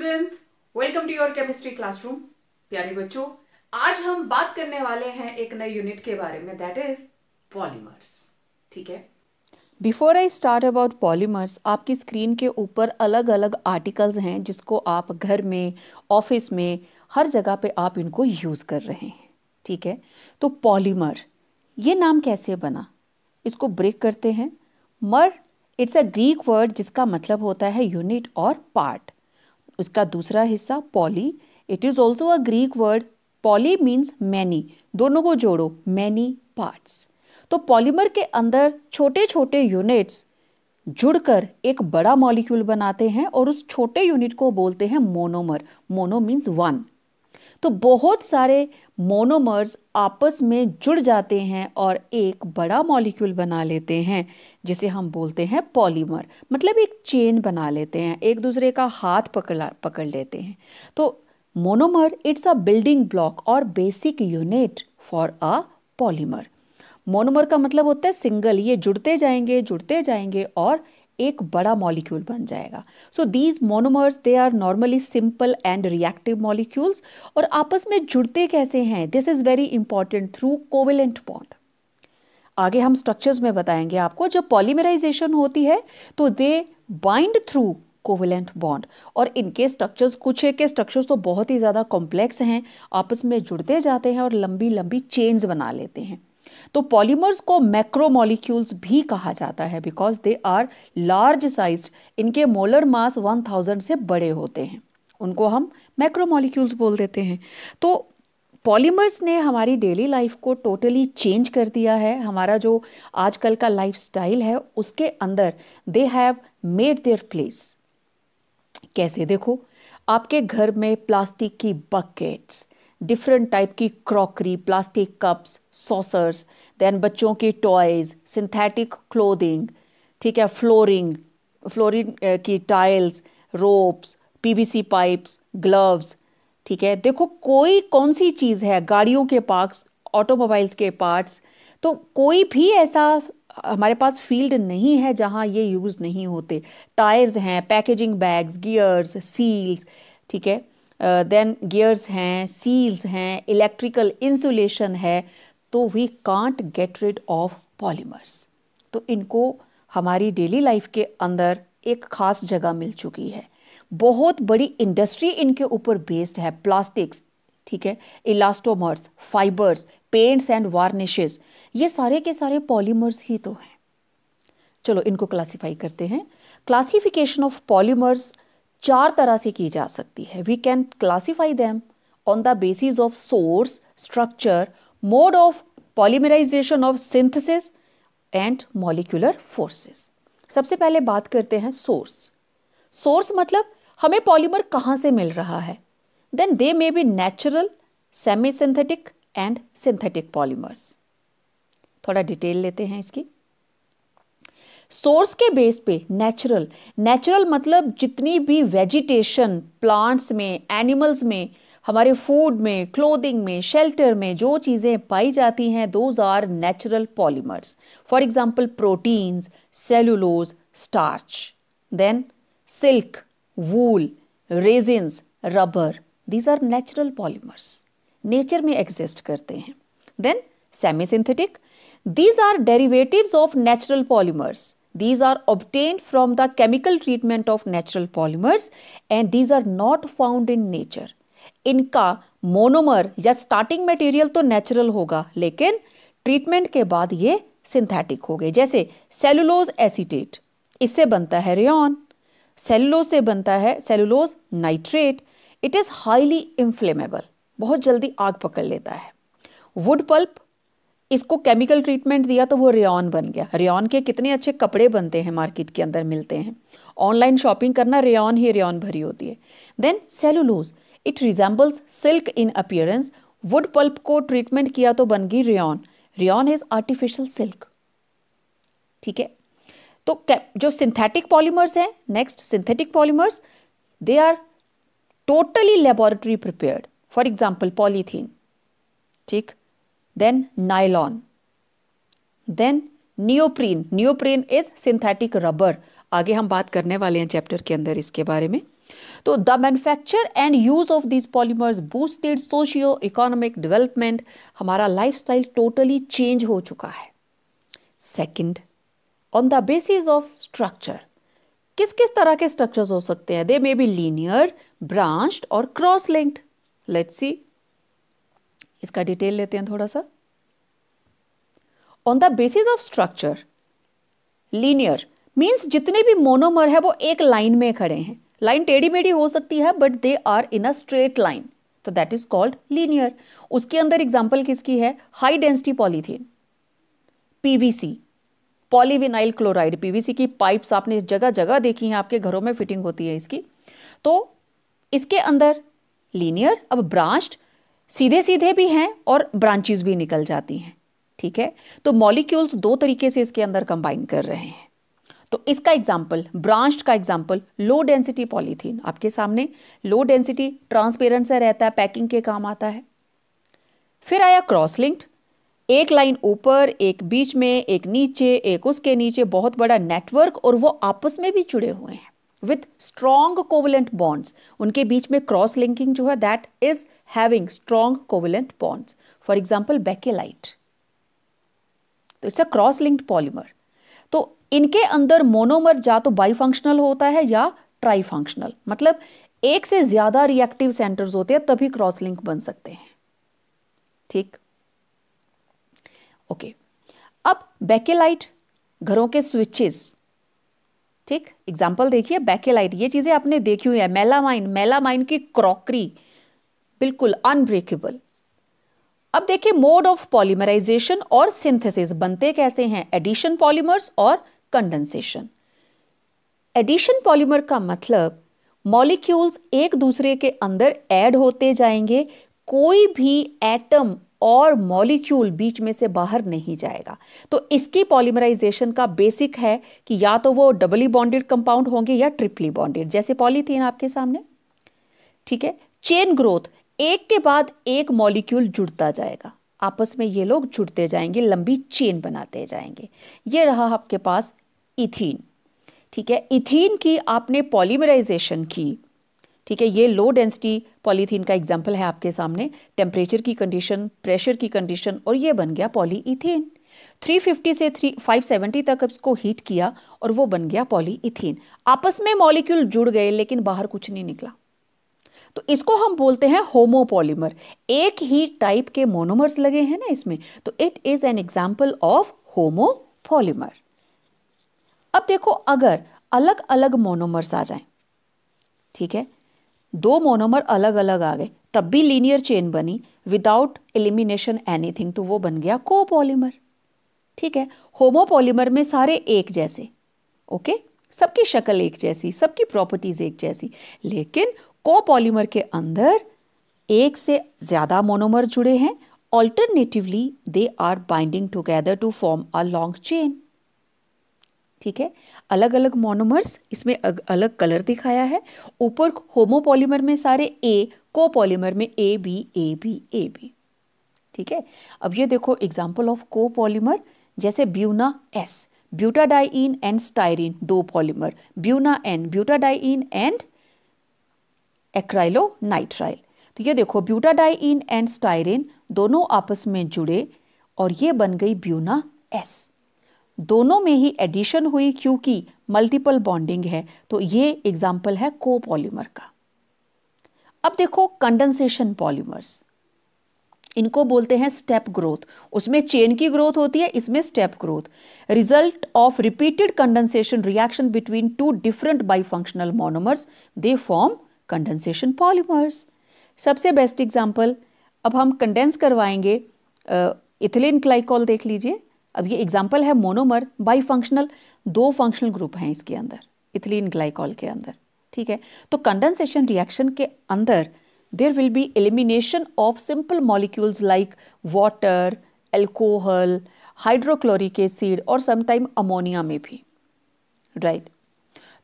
Students, welcome to your chemistry classroom. प्यारे बच्चों, आज हम बात करने वाले हैं एक नए यूनिट के बारे में, दैट इज पॉलीमर्स। ठीक है। Before I start about polymers, आपकी स्क्रीन के ऊपर अलग अलग आर्टिकल्स हैं जिसको आप घर में, ऑफिस में, हर जगह पे आप इनको यूज़ कर रहे हैं। ठीक है। तो पॉलीमर ये नाम कैसे बना, इसको ब्रेक करते हैं। मर इट्स अ ग्रीक वर्ड जिसका मतलब होता है यूनिट और पार्ट। उसका दूसरा हिस्सा poly, it is also a Greek word. Poly means many, दोनों को जोड़ो, मैनी पार्ट्स। तो पॉलीमर के अंदर छोटे छोटे यूनिट्स जुड़कर एक बड़ा मॉलिक्यूल बनाते हैं और उस छोटे यूनिट को बोलते हैं मोनोमर। Mono means one. तो बहुत सारे मोनोमर्स आपस में जुड़ जाते हैं और एक बड़ा मॉलिक्यूल बना लेते हैं जिसे हम बोलते हैं पॉलीमर। मतलब एक चेन बना लेते हैं, एक दूसरे का हाथ पकड़ लेते हैं। तो monomer it's a building block और basic unit for a polymer. Monomer का मतलब होता है सिंगल, ये जुड़ते जाएंगे और एक बड़ा मॉलिक्यूल बन जाएगा। So these monomers they are normally simple and reactive molecules. और आपस में जुड़ते कैसे हैं, this is very important, through covalent bond. आगे हम स्ट्रक्चर्स में बताएंगे आपको। जब पॉलीमराइजेशन होती है तो दे बाइंड थ्रू कोवेलेंट बॉन्ड। और इनके स्ट्रक्चर्स, कुछ एक के स्ट्रक्चर्स तो बहुत ही ज़्यादा कॉम्प्लेक्स हैं, आपस में जुड़ते जाते हैं और लंबी लंबी चेन्स बना लेते हैं। तो पॉलीमर्स को मैक्रोमोलिक्यूल्स भी कहा जाता है because they are large sized. इनके मोलर मास 1000 से बड़े होते हैं, उनको हम मैक्रोमोलिक्यूल्स बोल देते हैं। तो पॉलीमर्स ने हमारी डेली लाइफ को टोटली चेंज कर दिया है। हमारा जो आजकल का लाइफस्टाइल है उसके अंदर they have made their place. कैसे, देखो, आपके घर में प्लास्टिक की बकेट्स, डिफरेंट टाइप की crockery, plastic cups, saucers, then बच्चों की टॉयज, सिंथेटिक क्लोथिंग, ठीक है, फ्लोरिंग, फ्लोरिंग की tiles, ropes, PVC pipes, gloves. ठीक है, देखो कोई कौन सी चीज़ है, गाड़ियों के पार्ट्स, ऑटोमोबाइल्स के पार्ट्स, तो कोई भी ऐसा हमारे पास फील्ड नहीं है जहां ये यूज़ नहीं होते। टायर्स हैं, पैकेजिंग बैग्स, गियर्स, सील्स, ठीक है, देन गियर्स हैं, सील्स हैं, इलेक्ट्रिकल इंसुलेशन है। तो we can't get rid of polymers. तो इनको हमारी डेली लाइफ के अंदर एक खास जगह मिल चुकी है। बहुत बड़ी इंडस्ट्री इनके ऊपर बेस्ड है। प्लास्टिक्स, ठीक है, elastomers, fibres, paints and varnishes, ये सारे के सारे पॉलीमर्स ही तो हैं। चलो इनको क्लासिफाई करते हैं। क्लासिफिकेशन ऑफ पॉलीमर्स चार तरह से की जा सकती है। We can classify them on the basis of source, structure, mode of polymerization of synthesis and molecular forces. सबसे पहले बात करते हैं सोर्स। सोर्स मतलब हमें पॉलीमर कहाँ से मिल रहा है। Then they may be natural, semi synthetic and synthetic polymers. थोड़ा डिटेल लेते हैं इसकी। सोर्स के बेस पे नेचुरल, नेचुरल मतलब जितनी भी वेजिटेशन प्लांट्स में, एनिमल्स में, हमारे फूड में, क्लोथिंग में, शेल्टर में जो चीज़ें पाई जाती हैं, those are natural polymers. For example proteins, cellulose, starch, then silk, wool, resins, rubber, these are natural polymers, nature में एग्जिस्ट करते हैं। Then semi synthetic, these are derivatives of natural polymers. These are obtained from the chemical treatment of natural polymers and these are not found in nature. इनका monomer या starting material तो natural होगा लेकिन treatment के बाद ये synthetic हो गए। जैसे सेलुलोज एसीटेट, इससे बनता है रेयॉन। सेलुलोज से बनता है cellulose nitrate. It is highly inflammable, बहुत जल्दी आग पकड़ लेता है। वुड पल्प, इसको केमिकल ट्रीटमेंट दिया तो वो रेयॉन बन गया। रेयॉन के कितने अच्छे कपड़े बनते हैं, मार्केट के अंदर मिलते हैं। ऑनलाइन शॉपिंग करना, रेयॉन ही रेयॉन भरी होती है। Then cellulose, it resembles silk in appearance. Wood pulp को ट्रीटमेंट किया तो बन गई rayon. Rayon is artificial silk. ठीक है। तो जो सिंथेटिक पॉलीमर्स हैं, next synthetic polymers, they are totally laboratory prepared. For example polythene, ठीक, then nylon, then neoprene, neoprene is synthetic rubber। आगे हम बात करने वाले हैं चैप्टर के अंदर इसके बारे में। तो the manufacture and use of these polymers boosted socio economic development, हमारा लाइफस्टाइल टोटली चेंज हो चुका है। Second, on the basis of structure, किस किस तरह के स्ट्रक्चर्स हो सकते हैं? दे मे बी लीनियर, ब्रांच्ड और क्रॉस लिंक्ड। लेट्स सी, इसका डिटेल लेते हैं थोड़ा सा। On the basis of structure, linear means जितने भी मोनोमर है वो एक लाइन में खड़े हैं। लाइन टेढ़ी मेढ़ी हो सकती है but they are in a straight line, तो दैट इज कॉल्ड लीनियर। उसके अंदर एग्जांपल किसकी है? High density polythene, PVC, polyvinyl chloride. PVC की पाइप्स आपने जगह जगह देखी हैं, आपके घरों में फिटिंग होती है इसकी। तो इसके अंदर लीनियर, अब ब्रांच्ड, सीधे सीधे भी हैं और ब्रांचेस भी निकल जाती हैं। ठीक है, तो मॉलिक्यूल्स दो तरीके से इसके अंदर कंबाइन कर रहे हैं। तो इसका एग्जाम्पल, ब्रांच्ड का एग्जाम्पल, लो डेंसिटी पॉलीथीन आपके सामने। लो डेंसिटी ट्रांसपेरेंट सा रहता है, पैकिंग के काम आता है। फिर आया क्रॉस लिंक्ड, एक लाइन ऊपर, एक बीच में, एक नीचे, एक उसके नीचे, बहुत बड़ा नेटवर्क, और वो आपस में भी जुड़े हुए हैं विथ स्ट्रॉन्ग कोवलेंट बॉन्ड्स। उनके बीच में क्रॉस लिंकिंग जो है that is having strong covalent bonds. For example bakelite, तो it's a cross linked polymer. तो इनके अंदर मोनोमर या तो बाईफंक्शनल होता है या ट्राईफंक्शनल, मतलब एक से ज्यादा रिएक्टिव सेंटर्स होते हैं तभी क्रॉस लिंक बन सकते हैं। ठीक, ओके। अब बेकेलाइट, घरों के स्विचेस। ठीक, एग्जांपल देखिए, बेकेलाइट, ये चीजें आपने देखी हुई है। मेलामाइन, मेलामाइन की क्रॉकरी बिल्कुल अनब्रेकेबल। अब देखिए मोड ऑफ पॉलीमराइजेशन और सिंथेसिस, बनते कैसे हैं? एडिशन पॉलीमर्स और कंडेंसेशन। एडिशन पॉलीमर का मतलब मॉलिक्यूल्स एक दूसरे के अंदर ऐड होते जाएंगे, कोई भी एटम और मॉलिक्यूल बीच में से बाहर नहीं जाएगा। तो इसकी पॉलीमराइजेशन का बेसिक है कि या तो वो डबली बॉन्डेड कंपाउंड होंगे या ट्रिपली बॉन्डेड, जैसे पॉलीथीन आपके सामने। ठीक है, चेन ग्रोथ, एक के बाद एक मॉलिक्यूल जुड़ता जाएगा, आपस में ये लोग जुड़ते जाएंगे, लंबी चेन बनाते जाएंगे। ये रहा आपके पास इथीन। ठीक है, इथीन की आपने पॉलीमराइजेशन की। ठीक है, ये लो डेंसिटी पॉलीथीन का एग्जाम्पल है आपके सामने। टेम्परेचर की कंडीशन, प्रेशर की कंडीशन, और ये बन गया पॉलीइथीन। 350 से 570 तक इसको हीट किया और वो बन गया पॉलीइथीन। आपस में मॉलिक्यूल जुड़ गए लेकिन बाहर कुछ नहीं निकला, तो इसको हम बोलते हैं होमोपॉलीमर। एक ही टाइप के मोनोमर्स लगे हैं ना इसमें, तो it is an example of homopolymer. अब देखो, अगर अलग अलग मोनोमर्स आ जाएं, ठीक है, दो मोनोमर अलग अलग आ गए, तब भी लीनियर चेन बनी विदाउट एलिमिनेशन एनीथिंग, तो वो बन गया कोपॉलीमर। ठीक है, होमोपॉलीमर में सारे एक जैसे, ओके, सबकी शक्ल एक जैसी, सबकी प्रॉपर्टीज एक जैसी, लेकिन कोपॉलीमर के अंदर एक से ज्यादा मोनोमर जुड़े हैं। Alternatively they are binding together to form a long chain. ठीक है, अलग अलग मोनोमर्स, इसमें अलग कलर दिखाया है। ऊपर होमोपॉलीमर में सारे ए, कोपॉलीमर में A B A B A B. ठीक है, अब ये देखो एग्जांपल ऑफ कोपॉलीमर, जैसे buna S, butadiene and styrene, दो polymer, buna N, butadiene and acrylonitrile. तो ये देखो ब्यूटाडाइइन एंड स्टाइरिन दोनों आपस में जुड़े और ये बन गई ब्यूना एस। दोनों में ही एडिशन हुई क्योंकि मल्टीपल बॉन्डिंग है, तो ये एग्जाम्पल है कोपॉलीमर का। अब देखो कंडेंसेशन पॉलीमर्स, इनको बोलते हैं स्टेप ग्रोथ। उसमें चेन की ग्रोथ होती है, इसमें step growth. Result of repeated condensation reaction between two different bifunctional monomers, they form condensation polymers. सबसे बेस्ट एग्जाम्पल, अब हम कंडेंस करवाएंगे इथिलीन ग्लाइकॉल, देख लीजिए। अब ये एग्जाम्पल है मोनोमर बाईफंक्शनल, दो फंक्शनल ग्रुप हैं इसके अंदर, इथिलीन ग्लाइकॉल के अंदर। ठीक है, तो कंडेंसेशन रिएक्शन के अंदर there will be elimination of simple molecules like water, alcohol, hydrochloric acid और समटाइम अमोनिया में भी, राइट।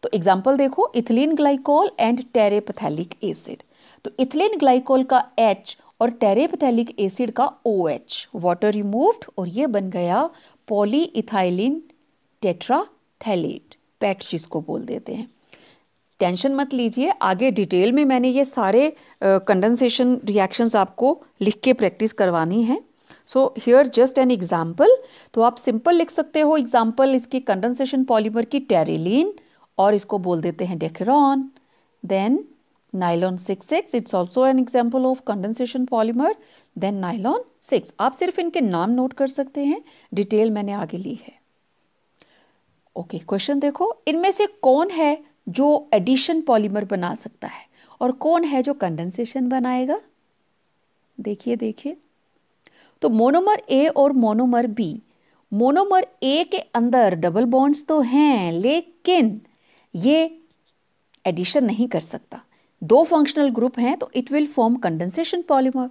तो एग्जाम्पल देखो, ethylene glycol and terephthalic acid. तो इथिलीन ग्लाइकॉल का H और टेरेपथैलिक एसिड का OH, वाटर रिमूव्ड, और ये बन गया पॉलीइथाइलिन टेट्राथैलेट, पैट जिसको बोल देते हैं। टेंशन मत लीजिए, आगे डिटेल में मैंने ये सारे कंडेंसेशन रिएक्शंस आपको लिख के प्रैक्टिस करवानी है। So here just an example, तो आप सिंपल लिख सकते हो एग्जाम्पल इसकी कंडेंसेशन पॉलीमर की टेरिलीन, और इसको बोल देते हैं Dacron. Then nylon 6,6, it's also an example of condensation polymer. Then nylon 6, आप सिर्फ इनके नाम नोट कर सकते हैं, डिटेल मैंने आगे ली है। ओके, क्वेश्चन देखो, इनमें से कौन है जो एडिशन पॉलीमर बना सकता है और कौन है जो कंडेंसेशन बनाएगा? देखिए देखिए, तो मोनोमर ए और मोनोमर बी। मोनोमर ए के अंदर डबल बॉन्ड्स तो हैं, लेकिन ये एडिशन नहीं कर सकता। दो फंक्शनल ग्रुप हैं, तो it will form condensation polymer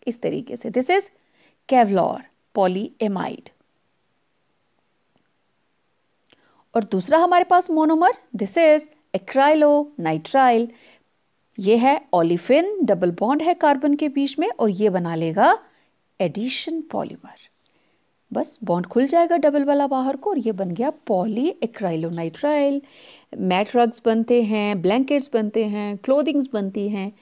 इस तरीके से। This is Kevlar polyamide. और दूसरा हमारे पास मोनोमर, दिस इज एक्राइलोनाइट्राइल। ये है ओलिफिन, डबल बॉन्ड है कार्बन के बीच में, और ये बना लेगा एडिशन पॉलीमर। बस बॉन्ड खुल जाएगा डबल वाला बाहर को, और ये बन गया पॉली एक्राइलोनाइट्राइल। मैट रग्स बनते हैं, ब्लैंकेट्स बनते हैं, क्लोथिंग्स बनती हैं।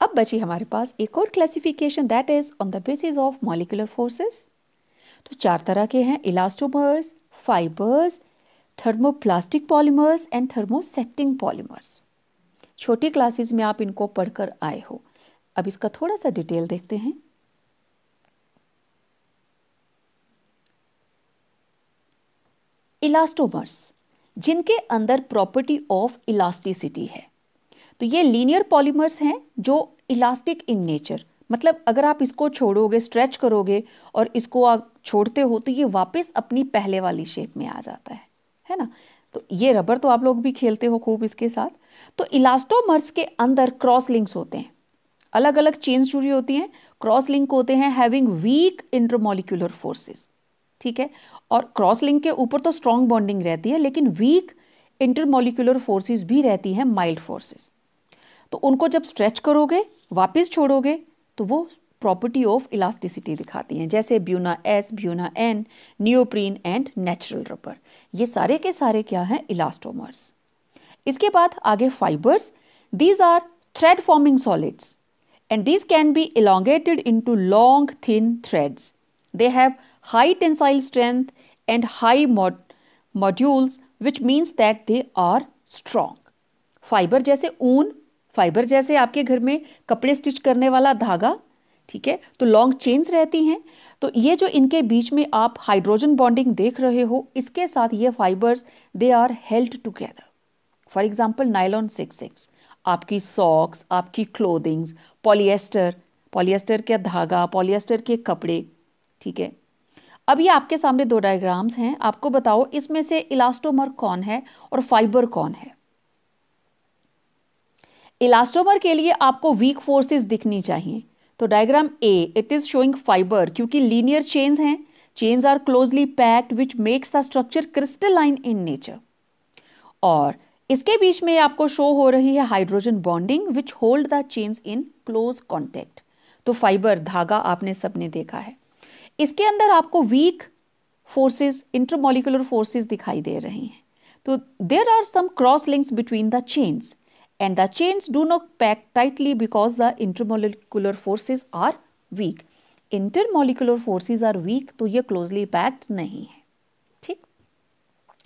अब बची हमारे पास एक और classification, that is on the basis of molecular forces. तो 4 तरह के हैं, elastomers, fibres, thermoplastic polymers and thermosetting polymers. छोटी क्लासेस में आप इनको पढ़कर आए हो। अब इसका थोड़ा सा डिटेल देखते हैं। इलास्टोमर्स, जिनके अंदर प्रॉपर्टी ऑफ इलास्टिसिटी है, तो ये लीनियर पॉलीमर्स हैं जो इलास्टिक इन नेचर, मतलब अगर आप इसको छोड़ोगे, स्ट्रेच करोगे और इसको आप छोड़ते हो, तो ये वापस अपनी पहले वाली शेप में आ जाता है ना। तो ये रबर तो आप लोग भी खेलते हो खूब इसके साथ। तो इलास्टोमर्स के अंदर क्रॉस लिंक्स होते हैं, अलग अलग चेन्स जुड़ी होती हैं, क्रॉस लिंक होते हैं हैविंग वीक इंटरमॉलिक्यूलर फोर्सेस, ठीक है। और क्रॉस लिंक के ऊपर तो स्ट्रॉन्ग बॉन्डिंग रहती है, लेकिन वीक इंटरमॉलिक्यूलर फोर्सेस भी रहती हैं, माइल्ड फोर्सेस। तो उनको जब स्ट्रेच करोगे, वापस छोड़ोगे, तो वो प्रॉपर्टी ऑफ इलास्टिसिटी दिखाती हैं, जैसे buna S, buna N, neoprene and natural rubber. ये सारे के सारे क्या हैं? इलास्टोमर्स। इसके बाद आगे fibres, these are thread forming solids and these can be elongated into long thin threads. They have high tensile strength and high modules, which means that they are strong. Fibre जैसे ऊन, fibre जैसे आपके घर में कपड़े stitch करने वाला धागा, ठीक है, तो लॉन्ग चेन्स रहती हैं। तो ये जो इनके बीच में आप हाइड्रोजन बॉन्डिंग देख रहे हो, इसके साथ ये fibres they are held together. For example nylon 6,6, आपकी सॉक्स, आपकी क्लोथिंग्स, पॉलिएस्टर, पॉलिएस्टर का धागा, पॉलिएस्टर के कपड़े, ठीक है। अब ये आपके सामने 2 डायग्राम्स हैं, आपको बताओ इसमें से इलास्टोमर कौन है और फाइबर कौन है? इलास्टोमर के लिए आपको वीक फोर्सेस दिखनी चाहिए। तो diagram A, it is showing fibre, क्योंकि लीनियर चेन्स हैं, chains are closely packed which makes the structure crystalline in nature. और इसके बीच में आपको शो हो रही है hydrogen bonding which hold the chains in close contact. तो फाइबर, धागा आपने सबने देखा है। इसके अंदर आपको वीक फोर्सेस, इंटरमॉलिक्यूलर फोर्सेस दिखाई दे रही हैं। तो there are some cross links between the chains and the chains do not pack tightly because the intermolecular forces are weak. Intermolecular forces are weak, तो ये क्लोजली पैक्ड नहीं है, ठीक।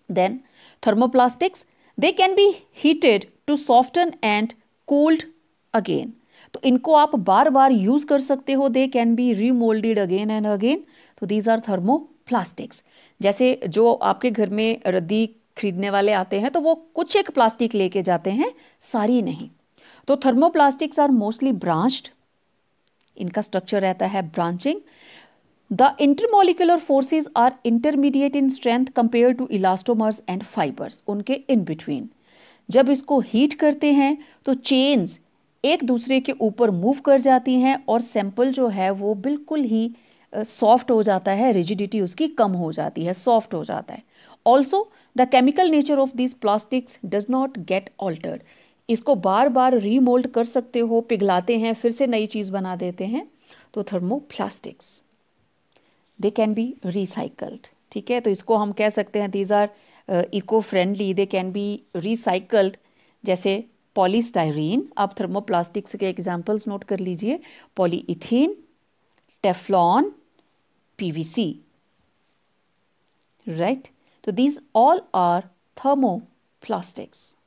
Then thermoplastics, they can be heated to soften and cooled again. तो इनको आप बार बार use कर सकते हो, they can be remolded again and again. तो these are thermoplastics. जैसे जो आपके घर में रद्दी खरीदने वाले आते हैं, तो वो कुछ एक प्लास्टिक लेके जाते हैं, सारी नहीं। तो थर्मोप्लास्टिक्स आर मोस्टली ब्रांच्ड, इनका स्ट्रक्चर रहता है branching. The intermolecular forces are intermediate in strength compared to elastomers and fibers. उनके in between. जब इसको हीट करते हैं तो चेन्स एक दूसरे के ऊपर मूव कर जाती हैं और सैंपल जो है वो बिल्कुल ही सॉफ्ट हो जाता है, रिजिडिटी उसकी कम हो जाती है, सॉफ्ट हो जाता है। Also the chemical nature of this plastics does not gate altered. इसको बार बार रीमोल्ड कर सकते हो, पिघलाते हैं, फिर से नई चीज़ बना देते हैं। तो thermoplastics they can be recycled, ठीक है। तो इसको हम कह सकते हैं these are eco friendly, they can be recycled, जैसे पॉलीस्टाइरीन। आप थर्मोप्लास्टिक्स के एग्जांपल्स नोट कर लीजिए, पॉलीइथीन, टेफ्लॉन, पीवीसी, राइट। तो दीज ऑल आर थर्मोप्लास्टिक्स।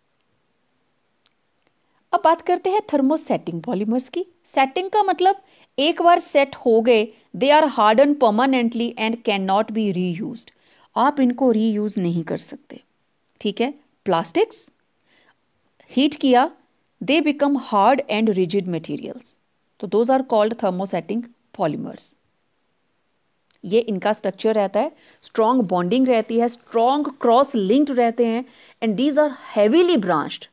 अब बात करते हैं थर्मोसेटिंग पॉलीमर्स की। सेटिंग का मतलब एक बार सेट हो गए, they are harden permanently and can not be reused. आप इनको रीयूज नहीं कर सकते, ठीक है। प्लास्टिक्स हीट किया, they become hard and rigid materials, तो those are called thermosetting polymers. ये इनका स्ट्रक्चर रहता है, स्ट्रॉन्ग बॉन्डिंग रहती है, स्ट्रॉन्ग क्रॉस लिंक्ड रहते हैं, and these are heavily branched.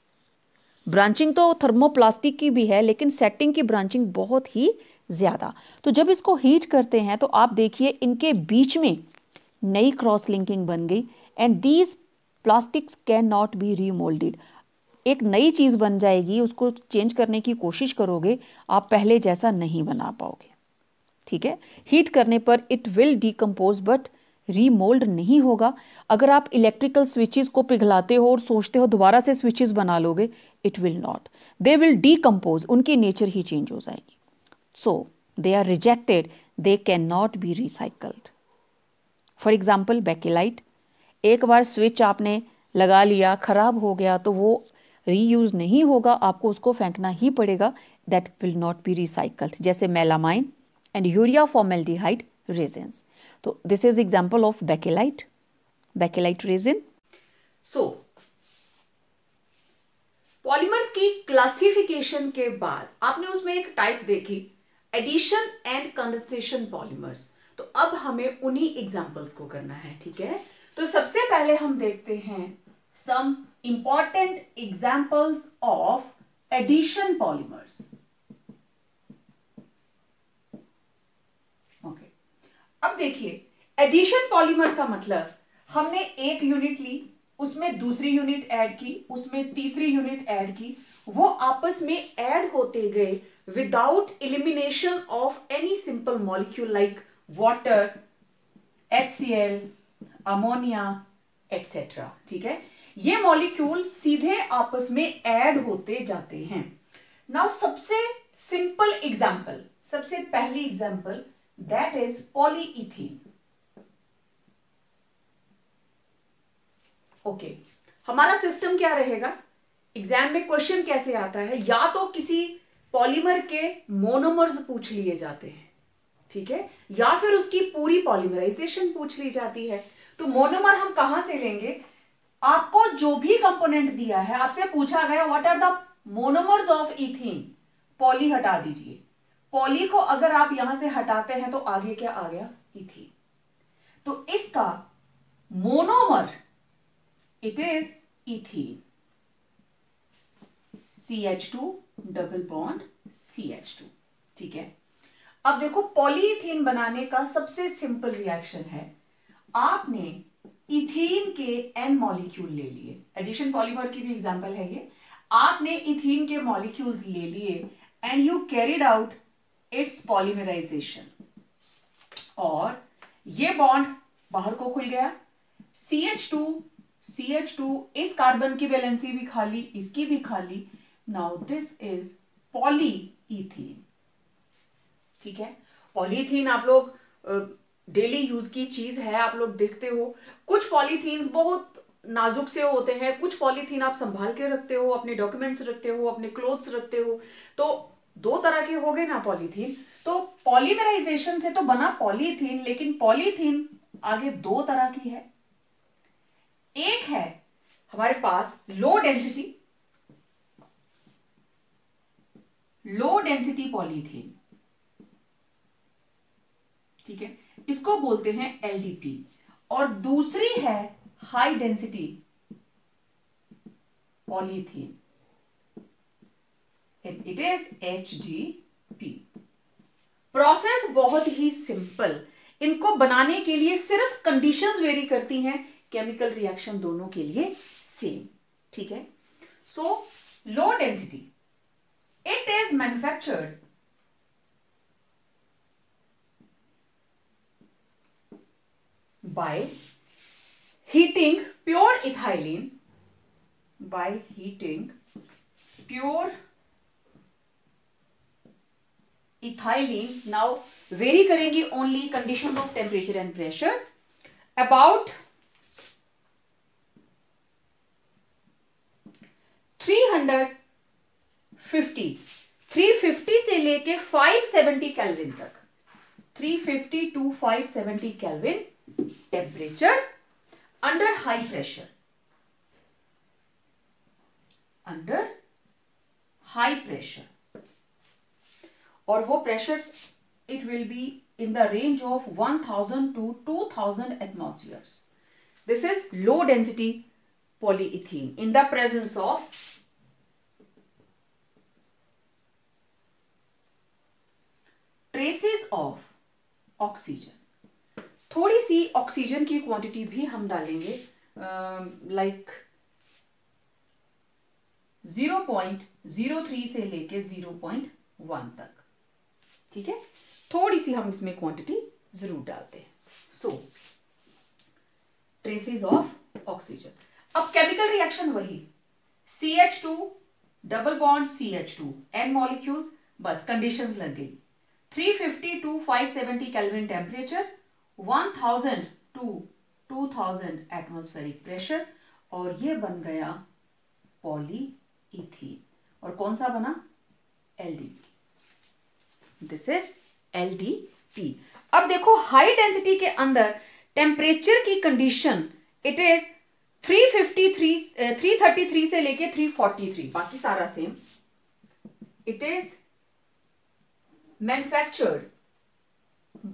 Branching तो थर्मोप्लास्टिक की भी है, लेकिन सेटिंग की ब्रांचिंग बहुत ही ज़्यादा। तो जब इसको हीट करते हैं तो आप देखिए इनके बीच में नई क्रॉस लिंकिंग बन गई, and these plastics can not B remoulded. एक नई चीज़ बन जाएगी, उसको चेंज करने की कोशिश करोगे, आप पहले जैसा नहीं बना पाओगे, ठीक है। हीट करने पर it will decompose but remould नहीं होगा। अगर आप इलेक्ट्रिकल स्विचेस को पिघलाते हो और सोचते हो दोबारा से स्विचेस बना लोगे, it will not, they will decompose, उनकी नेचर ही चेंज हो जाएगी। So they are rejected, they can not be recycled. For example bakelite, एक बार स्विच आपने लगा लिया, खराब हो गया, तो वो रीयूज नहीं होगा, आपको उसको फेंकना ही पड़ेगा, that will not be recycled. जैसे melamine and urea formaldehyde resins, तो this is example of bakelite resin. So polymers की क्लासिफिकेशन के बाद आपने उसमें एक टाइप देखी, एडिशन एंड कंडेंसेशन पॉलीमर्स। तो अब हमें उन्हीं एग्जांपल्स को करना है, ठीक है। तो सबसे पहले हम देखते हैं some important examples of addition polymers. Okay, अब देखिए एडिशन पॉलीमर का मतलब हमने एक यूनिट ली, उसमें दूसरी यूनिट ऐड की, उसमें तीसरी यूनिट ऐड की, वो आपस में ऐड होते गए without elimination of any simple molecule like water, HCl, ammonia etcetera, ठीक है। ये मॉलिक्यूल सीधे आपस में ऐड होते जाते हैं। नाउ सबसे सिंपल एग्जांपल, सबसे पहली example, that is polyethene. Okay, हमारा सिस्टम क्या रहेगा, एग्जाम में क्वेश्चन कैसे आता है, या तो किसी पॉलीमर के मोनोमर्स पूछ लिए जाते हैं, ठीक है, या फिर उसकी पूरी पॉलीमराइजेशन पूछ ली जाती है। तो मोनोमर हम कहां से लेंगे, आपको जो भी कंपोनेंट दिया है, आपसे पूछा गया what are the monomers of ethene, poly हटा दीजिए, पॉली को अगर आप यहां से हटाते हैं तो आगे क्या आ गया, इथीन। तो इसका monomer it is ethene, CH2 double bond CH2, ठीक है। अब देखो पॉलीइथीन बनाने का सबसे सिंपल रिएक्शन है, आपने इथीन के n मॉलिक्यूल ले लिए, एडिशन पॉलीमर की भी एग्जांपल है ये, आपने इथीन के मॉलिक्यूल्स ले लिए and you carried out its polymerization, और ये बॉन्ड बाहर को खुल गया, CH2 इस कार्बन की वैलेंसी भी खाली, इसकी भी खाली, नाउ दिस इज पॉलीइथीन, ठीक है। पॉलीथीन आप लोग डेली यूज की चीज है, आप लोग देखते हो, कुछ पॉलीथीन्स बहुत नाजुक से होते हैं, कुछ पॉलीथीन आप संभाल के रखते हो, अपने डॉक्यूमेंट्स रखते हो, अपने क्लोथ्स रखते हो, तो दो तरह के हो गए ना पॉलीथीन। तो पॉलीमराइजेशन से तो बना पॉलीथीन, लेकिन पॉलीथीन आगे दो तरह की है, एक है हमारे पास लो डेंसिटी पॉलीथीन, ठीक है, इसको बोलते हैं LDP, और दूसरी है high density polythene, it is HDP। Process बहुत ही सिंपल, इनको बनाने के लिए सिर्फ कंडीशंस वेरी करती हैं, केमिकल रिएक्शन दोनों के लिए सेम, ठीक है। So low density, it is manufactured by heating pure ethylene, by heating pure ethylene, now vary करेंगी only conditions of temperature and pressure, about 350 से लेके 570 केल्विन तक, 350 to 570 kelvin temperature under high pressure, under high pressure, और वो pressure it will be in the range of 1000 to 2000 atmospheres. This is low density polyethylene in the presence of traces of oxygen. थोड़ी सी oxygen की quantity भी हम डालेंगे, like 0.03 से लेके 0.1 तक, ठीक है, थोड़ी सी हम इसमें क्वांटिटी जरूर डालते हैं. So traces of oxygen. अब केमिकल रिएक्शन वही, CH2 double bond CH2 N molecules, बस कंडीशंस लग गई. 350 to 570 kelvin temperature, 1000 to 2000 atmospheric pressure, और ये बन गया पॉलीइथीन. और कौन सा बना? LDP. This is LDP. अब देखो हाई डेंसिटी के अंदर टेम्परेचर की कंडीशन इट इज 333 से लेके 343, बाकी सारा same. It is manufactured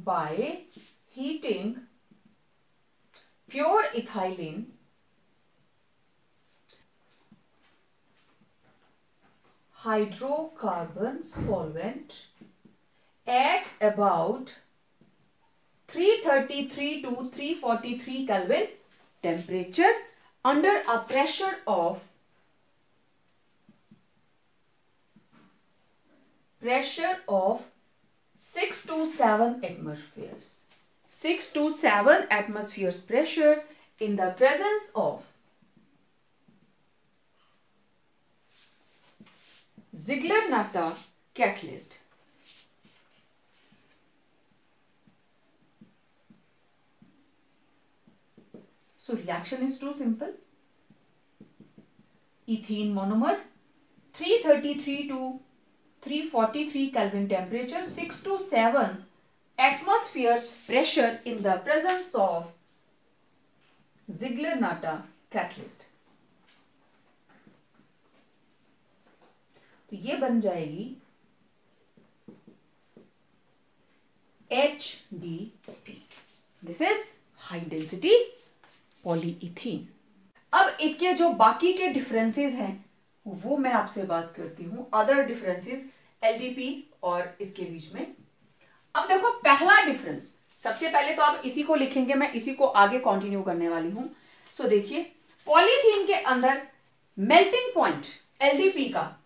by heating pure ethylene hydrocarbon solvent at about 333 to 343 Kelvin temperature under a pressure of 6 to 7 atmospheres. 6 to 7 atmospheres pressure in the presence of Ziegler-Natta catalyst. So reaction is too simple. Ethene monomer, 333 to 343 Kelvin temperature, 6 to 7 atmospheres pressure in the presence of Ziegler-Natta catalyst. तो ये बन जाएगी HDP. This is high density polyethene. अब इसके जो बाकी के differences हैं वो मैं आपसे बात करती हूं, अदर डिफरेंसेस LDP और इसके बीच में. अब देखो पहला डिफरेंस, सबसे पहले तो आप इसी को लिखेंगे, मैं इसी को आगे कंटिन्यू करने वाली हूं. सो देखिए पॉलीथीन के अंदर मेल्टिंग पॉइंट LDP का,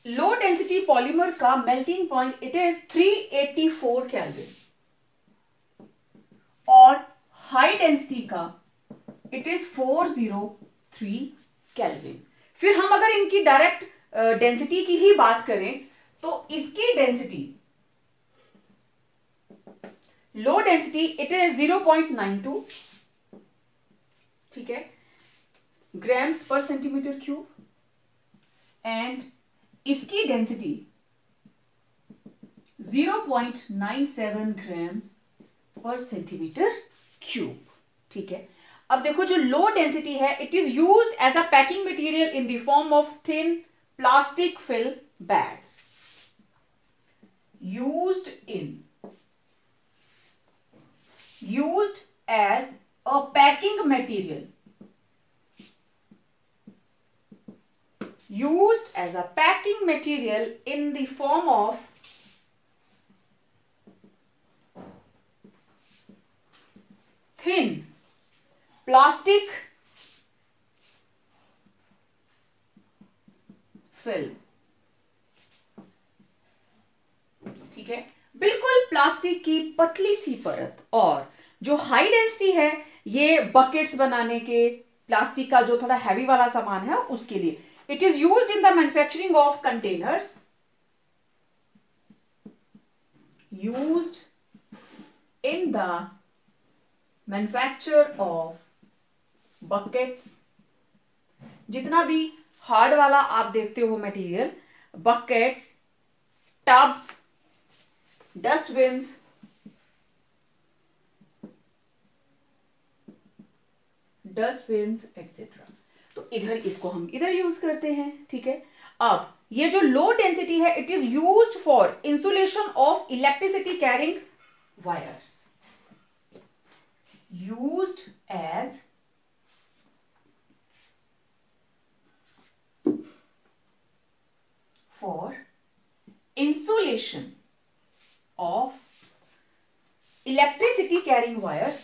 लो डेंसिटी पॉलीमर का melting point it is 384 kelvin, और हाई डेंसिटी का इट इज 403 केल्विन. फिर हम अगर इनकी डायरेक्ट डेंसिटी की ही बात करें तो इसकी density, low density it is 0.92, ठीक है, grams per centimetre cube, and इसकी density 0.97 grams per centimetre cube. ठीक है, अब देखो जो लो डेंसिटी है it is used as a packing material in the form of thin plastic film bags, used as a packing material, used as a packing material in the form of thin plastic film. ठीक है, बिल्कुल plastic की पतली सी परत, और जो high density है ये बकेट्स बनाने के, प्लास्टिक का जो थोड़ा हैवी वाला सामान है उसके लिए। It is used in the manufacturing of containers, used in the manufacture of buckets. जितना भी हार्ड वाला आप देखते हो material, buckets, tubs, dustbins, etcetera, तो इधर इसको हम इधर यूज करते हैं। ठीक है, अब ये जो लो डेंसिटी है, it is used for insulation of electricity carrying wires, used as for insulation of electricity carrying wires,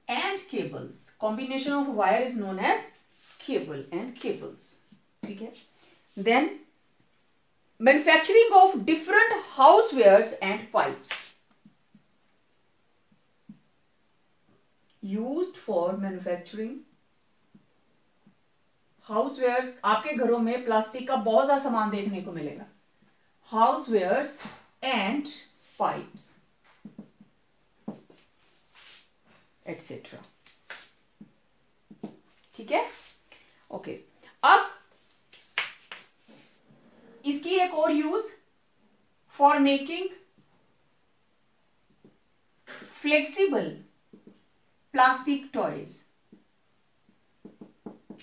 and cables. Combination of wire is known as cable and cables. ठीक है, then manufacturing of different housewares and pipes, used for manufacturing housewares। आपके घरों में plastic का बहुत सा सामान देखने को मिलेगा, housewares and pipes etc। ठीक है, ओके। अब इसकी एक और use, for making flexible plastic toys.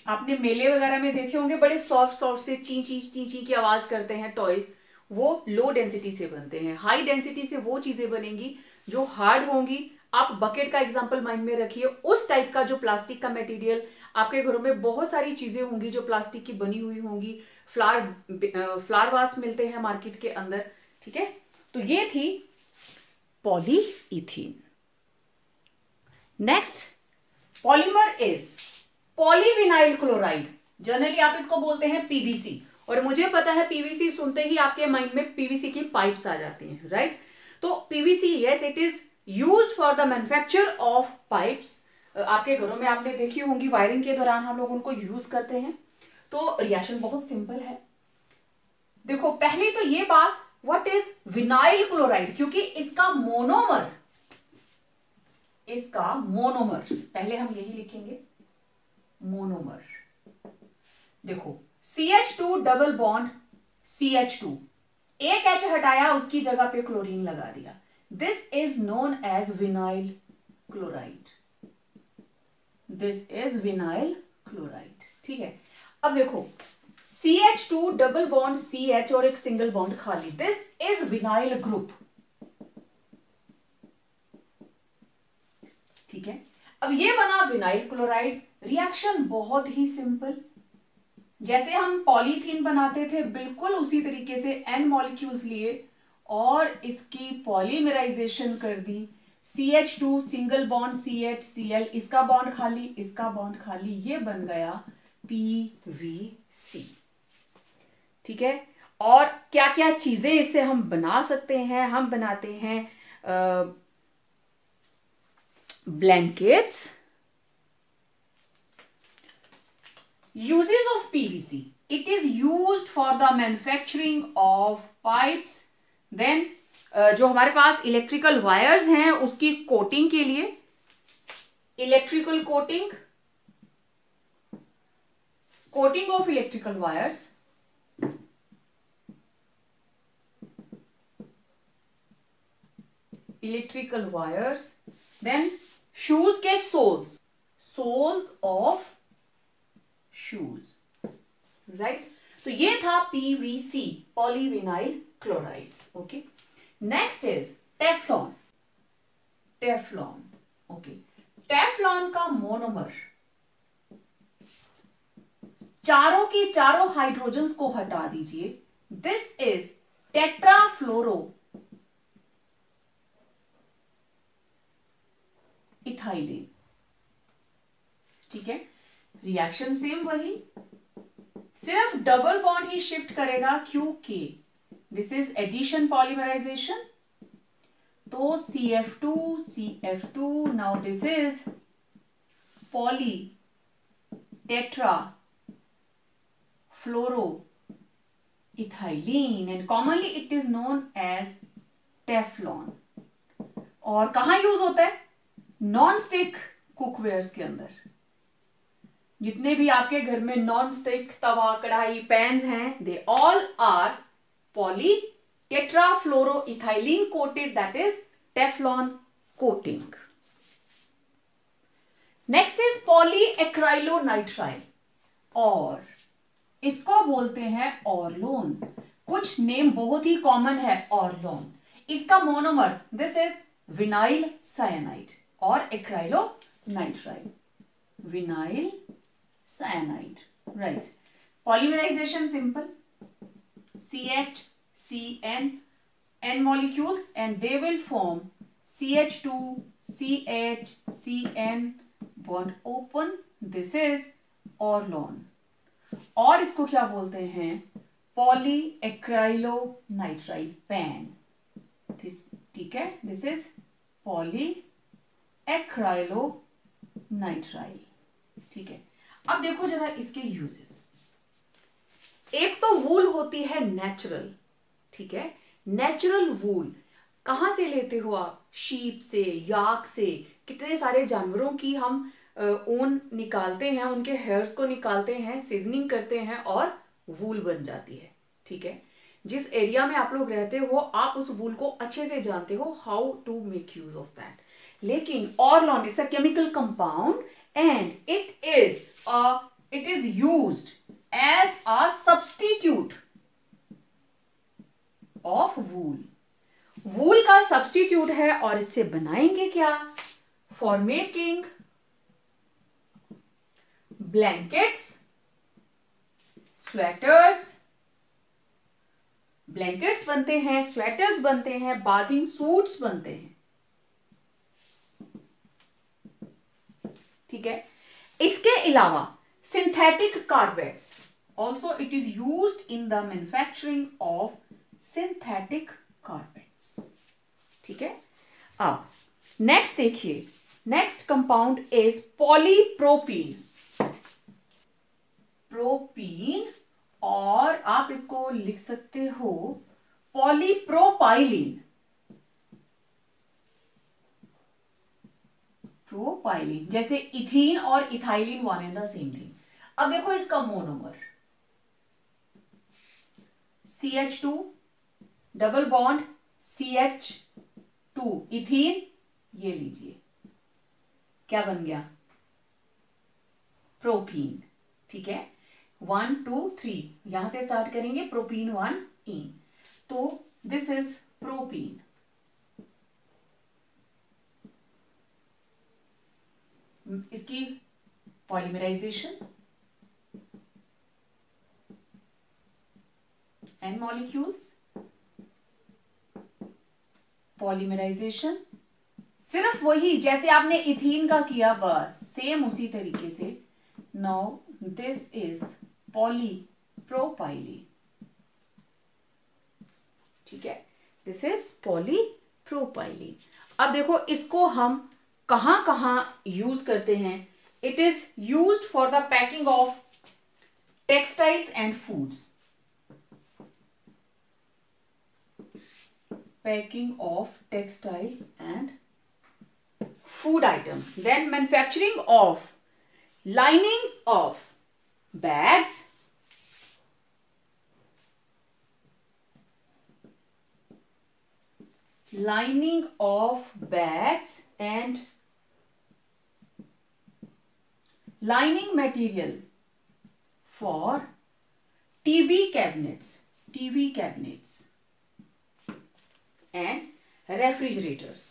आपने मेले वगैरह में देखे होंगे, बड़े सॉफ्ट सॉफ्ट से ची ची ची ची की आवाज करते हैं टॉयज, वो लो डेंसिटी से बनते हैं। हाई डेंसिटी से वो चीजें बनेंगी जो हार्ड होंगी। आप बकेट का एग्जांपल माइंड में रखिए, उस टाइप का जो प्लास्टिक का मटेरियल, आपके घरों में बहुत सारी चीजें होंगी जो प्लास्टिक की बनी हुई होंगी। फ्लावर वास मिलते हैं मार्केट के अंदर। ठीक है, तो ये थी polyethene. Next polymer is polyvinyl chloride. Generally आप इसको बोलते हैं पीवीसी, और मुझे पता है पीवीसी सुनते ही आपके माइंड में पीवीसी की पाइप्स आ जाती हैं, राइट। तो PVC, yes, it is used for the manufacture of pipes. आपके घरों में आपने देखी होंगी, वायरिंग के दौरान हम लोग उनको यूज करते हैं। तो रिएक्शन बहुत सिंपल है। देखो पहले तो ये बात, व्हाट इज विनाइल क्लोराइड, क्योंकि इसका मोनोमर पहले हम यही लिखेंगे, मोनोमर। देखो CH2 डबल बॉन्ड CH2, एक H हटाया, उसकी जगह पे क्लोरीन लगा दिया। This is known as vinyl chloride. ठीक है, अब देखो CH2 डबल बॉन्ड CH और एक सिंगल बॉन्ड खाली, दिस इज विनाइल ग्रुप। ठीक है, अब ये बना विनाइल क्लोराइड। रिएक्शन बहुत ही सिंपल, जैसे हम पॉलीथीन बनाते थे बिल्कुल उसी तरीके से N मॉलिक्यूल्स लिए और इसकी पॉलीमराइजेशन कर दी। CH2 single bond CH Cl, इसका बॉन्ड खाली, इसका बॉन्ड खाली, ये बन गया PVC। ठीक है, और क्या क्या चीजें इससे हम बना सकते हैं, हम बनाते हैं blankets। Uses of PVC, it is used for the manufacturing of pipes, then जो हमारे पास इलेक्ट्रिकल वायर्स हैं उसकी कोटिंग के लिए, electrical coating of electrical wires, then shoes के सोल्स ऑफ शूज, राइट। तो ये था PVC, polyvinyl chlorides. Okay, next is Teflon. Okay, Teflon का मोनोमर, चारों की चारों हाइड्रोजन्स को हटा दीजिए, दिस इज टेट्राफ्लोरो इथाइलेन। ठीक है, रिएक्शन सेम वही, सिर्फ डबल बॉन्ड ही शिफ्ट करेगा क्योंकि दिस इज एडिशन पॉलीमराइजेशन। तो CF2 now this is poly tetra fluoro ethylene and commonly it is known as Teflon. और कहां यूज होता है? नॉन स्टिक कुकवेयर्स के अंदर। जितने भी आपके घर में नॉन स्टिक तवा कढ़ाई पैन्स हैं, they all are poly tetrafluoroethylene coated, that is Teflon coating. Next is polyacrylonitrile, और इसको बोलते हैं ऑर्लोन। कुछ नेम बहुत ही कॉमन है ऑर्लोन। इसका monomer this is vinyl cyanide और acrylonitrile, vinyl cyanide, right. Polymerisation simple, CH CN N molecules and they will form CH2 CH CN bond open, this is ऑर्लोन। और इसको क्या बोलते हैं? पॉलीएक्राइलोनाइट्राइल पैन, ठीक है, दिस इज पॉलीएक्राइलोनाइट्राइल, ठीक है। अब देखो जरा इसके यूजेस। एक तो वूल होती है नेचुरल, ठीक है। नेचुरल वूल कहां से लेते हो आप? शीप से, याक से, कितने सारे जानवरों की हम ऊन निकालते हैं, उनके हेयर्स को निकालते हैं, सीजनिंग करते हैं और वूल बन जाती है, ठीक है। जिस एरिया में आप लोग रहते हो आप उस वूल को अच्छे से जानते हो, how to make use of that. लेकिन Orlon it's a chemical compound and it is used as a substitute of wool. Wool का सब्स्टिट्यूट है और इससे बनाएंगे क्या? For making blankets, sweaters, blankets बनते हैं, स्वेटर्स बनते हैं, बाथिंग सूट्स बनते हैं, ठीक है। इसके अलावा synthetic carpets also it is used in the manufacturing of synthetic carpets, ठीक है। अब नेक्स्ट देखिए, next compound is polypropene. Propene, और आप इसको लिख सकते हो पॉलीप्रोपाइलीन, प्रोपाइलीन, जैसे इथीन और ethylene one and the same thing. अब देखो इसका monomer CH2 double bond CH2 ethene, ये लीजिए क्या बन गया? प्रोपीन, ठीक है। 1 2 3 यहां से स्टार्ट करेंगे, प्रोपीन 1 इन, तो दिस इज प्रोपीन। इसकी पॉलीमराइजेशन N molecules, पॉलीमराइजेशन सिर्फ वही जैसे आपने इथीन का किया, बस सेम उसी तरीके से। नाउ दिस इज पॉलीप्रोपाइलीन, ठीक है, दिस इज पॉलीप्रोपाइलीन। अब देखो इसको हम कहां कहां यूज करते हैं? It is used for the packing of textiles and foods, packing of textiles and food items, then manufacturing of linings of bags, lining of bags and lining material for TV cabinets and refrigerators,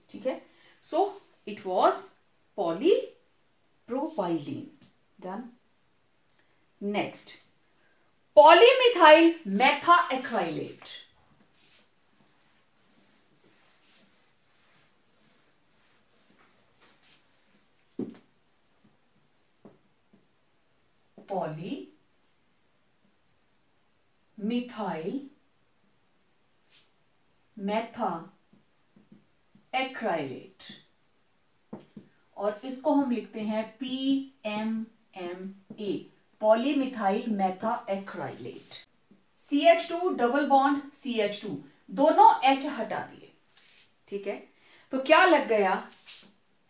ठीक है। So it was polypropylene, done. Next, polymethyl methaacrylate, poly methyl methacrylate, और इसको हम लिखते हैं PMMA, polymethyl methacrylate. CH2 double bond CH2, दोनों H हटा दिए, ठीक है, तो क्या लग गया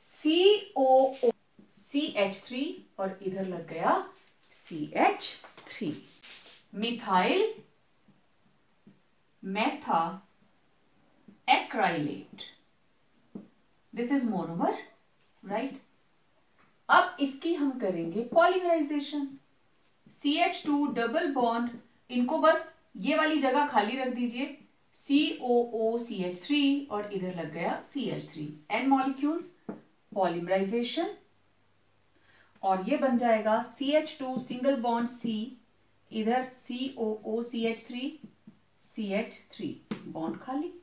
COO CH3 और इधर लग गया CH3, methyl methacrylate, this is monomer, right. अब इसकी हम करेंगे पॉलीमराइजेशन। CH2 डबल बॉन्ड, इनको बस ये वाली जगह खाली रख दीजिए, COO CH3 और इधर लग गया CH3, N मॉलिक्यूल्स, पॉलीमराइजेशन, और ये बन जाएगा CH2 सिंगल बॉन्ड C, इधर COO CH3 CH3, बॉन्ड खाली,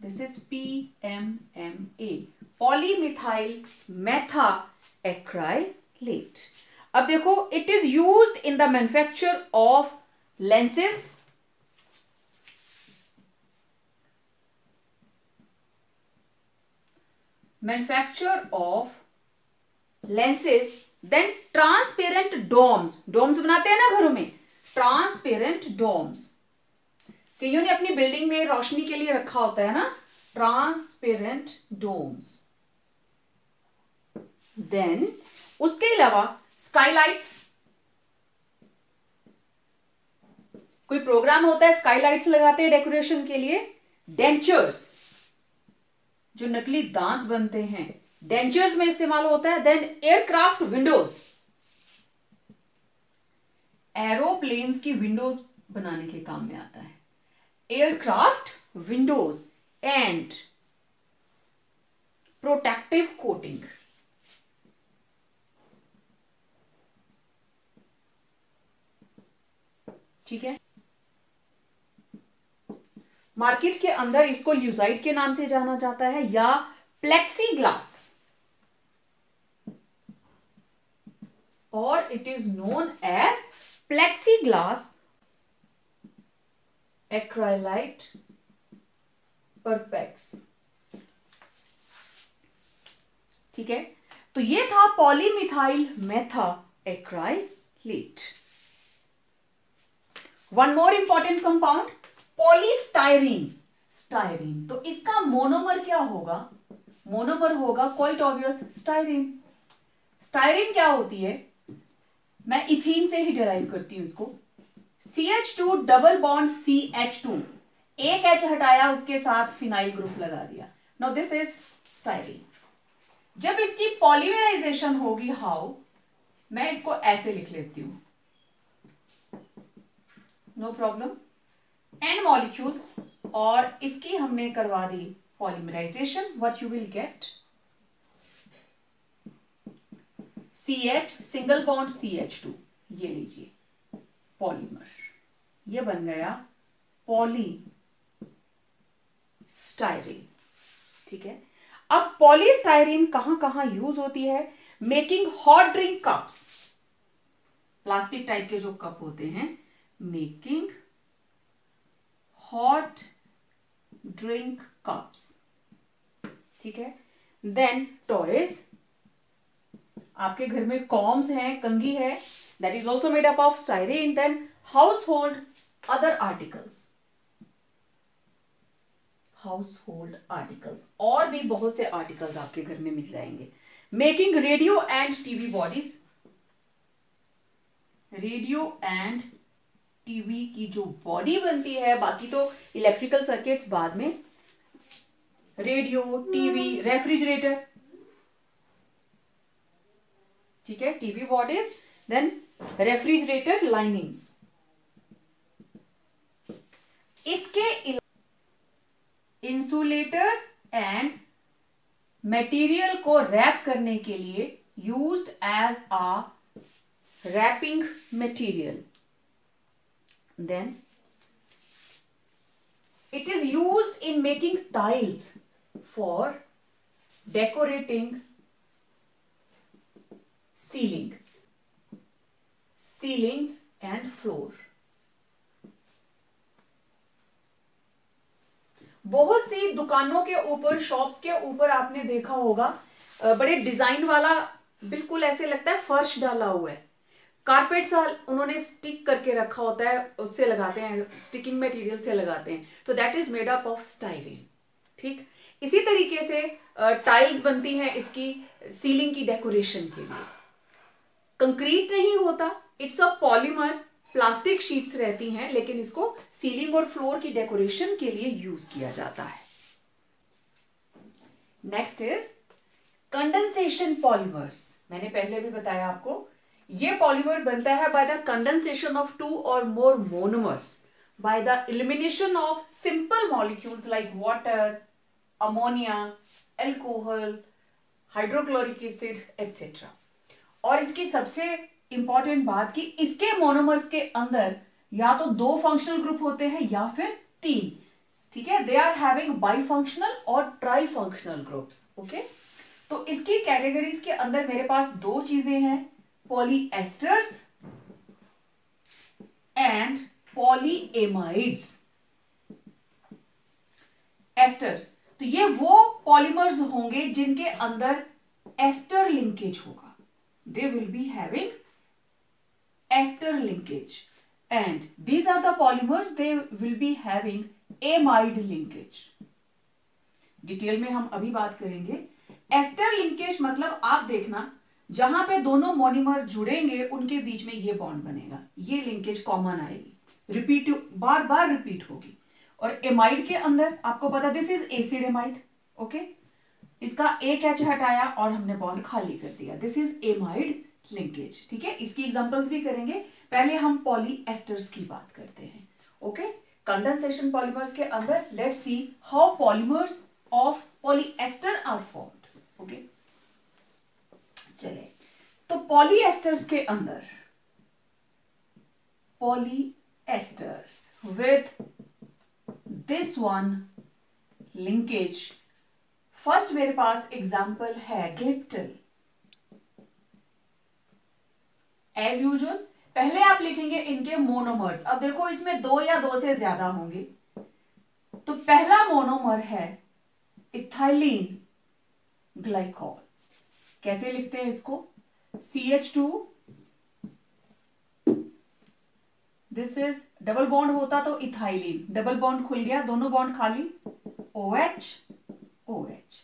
this is PMMA, polymethyl methacrylate. अब देखो, it is used in the manufacture of lenses, then transparent domes, domes बनाते हैं ना घरों में, ट्रांसपेरेंट डोम्स, कईयों ने अपनी बिल्डिंग में रोशनी के लिए रखा होता है ना, ट्रांसपेरेंट डोम्स। देन उसके अलावा स्काईलाइट्स, कोई प्रोग्राम होता है स्काईलाइट्स लगाते हैं डेकोरेशन के लिए, डेंचर्स, जो नकली दांत बनते हैं डेंचर्स में इस्तेमाल होता है। देन एयरक्राफ्ट विंडोज, एरोप्लेन्स की विंडोज बनाने के काम में आता है aircraft Windows, and protective coating, ठीक है। मार्केट के अंदर इसको ल्यूजाइड के नाम से जाना जाता है या प्लेक्सी ग्लास, और it is known as plexiglass acrylite perspex, ठीक है। तो ये था polymethyl methacrylate. One more important compound, polystyrene, styrene, तो इसका मोनोमर क्या होगा, मोनोमर होगा क्वाइट ऑब्वियस स्टाइरीन। स्टाइरीन क्या होती है, मैं इथीन से ही डिराइव करती हूं इसको, CH2 डबल बॉन्ड CH2, एक H हटाया, उसके साथ फिनाइल ग्रुप लगा दिया, नाउ दिस इज स्टाइरीन। जब इसकी पॉलीमराइजेशन होगी, हाउ, मैं इसको ऐसे लिख लेती हूं, नो प्रॉब्लम, N मॉलिक्यूल्स, और इसकी हमने करवा दी polymerisation, what you will get CH single bond CH2, ये लीजिए पॉलीमर, ये बन गया पॉलीस्टाइरीन, ठीक है। अब पॉलीस्टाइरीन कहां कहां यूज होती है, making hot drink cups, plastic type के जो कप होते हैं, मेकिंग हॉट ड्रिंक कप्स, ठीक है। देन टॉयज, आपके घर में कॉम्स हैं, कंघी है, that is also made up of styrene. Then household other articles, household articles, और भी बहुत से आर्टिकल्स आपके घर में मिल जाएंगे। Making radio and TV bodies, radio and TV की जो बॉडी बनती है, बाकी तो इलेक्ट्रिकल सर्किट्स बाद में, रेडियो, टीवी, रेफ्रिजरेटर, ठीक है, TV bodies, then refrigerator linings. इसके इंसुलेटर एंड मटेरियल को रैप करने के लिए used as a wrapping material. Then it is used in making tiles for decorating ceiling. ceilings and floor. बहुत सी दुकानों के ऊपर, शॉप्स के ऊपर आपने देखा होगा बड़े डिजाइन वाला, बिल्कुल ऐसे लगता है फर्श डाला हुआ है, कारपेट सा उन्होंने स्टिक करके रखा होता है, उससे लगाते हैं, स्टिकिंग मटेरियल से लगाते हैं, तो that is made up of styrene. ठीक, इसी तरीके से टाइल्स बनती हैं इसकी सीलिंग की डेकोरेशन के लिए। कंक्रीट नहीं होता, it's a polymer, plastic sheets रहती हैं, लेकिन इसको सीलिंग और फ्लोर की डेकोरेशन के लिए यूज किया जाता है। Next is condensation polymers. मैंने पहले भी बताया आपको, ये पॉलीमर बनता है बाय द कंडेंसेशन ऑफ 2 और more monomers by the elimination of simple molecules like water, ammonia, alcohol, hydrochloric acid etcetera. और इसकी सबसे इंपॉर्टेंट बात कि इसके मोनोमर्स के अंदर या तो 2 फंक्शनल ग्रुप होते हैं या फिर 3। ठीक है, they are having bi functional और ट्राई फंक्शनल ग्रुप्स। ओके, तो इसकी कैटेगरीज के अंदर मेरे पास 2 चीजें हैं, पॉलीएस्टर्स एंड पॉलीएमाइड्स। एस्टर्स, तो ये वो पॉलीमर्स होंगे जिनके अंदर एस्टर लिंकेज होगा, they will be having ester linkage, and these are the polymers they will be having amide linkage. Detail में हम अभी बात करेंगे। एस्टर लिंकेज मतलब आप देखना, जहां पे दोनों मोनोमर जुड़ेंगे उनके बीच में ये बॉन्ड बनेगा, ये लिंकेज कॉमन आएगी, रिपीट, बार बार रिपीट होगी। और एमाइड के अंदर आपको पता, this is acid amide. Okay, इसका एक एच हटाया और हमने बॉन्ड खाली कर दिया, दिस इज एमाइड लिंकेज। ठीक है, इसकी एग्जांपल्स भी करेंगे, पहले हम पॉलीएस्टर्स की बात करते हैं। ओके, कंडेंसेशन पॉलीमर्स के अंदर let's see how polymers of polyester are formed. Okay, चले तो पॉलीएस्टर्स के अंदर, polyesters with this one linkage, first मेरे पास एग्जाम्पल है ग्लिप्टल। एज यूजुअल पहले आप लिखेंगे इनके मोनोमर्स। अब देखो इसमें 2 या 2 से ज्यादा होंगे, तो पहला मोनोमर है इथाइलिन ग्लाइकॉल। कैसे लिखते हैं इसको, CH2, this is double bond होता तो इथाइलिन, डबल बॉन्ड खुल गया, दोनों बॉन्ड खाली, OH OH,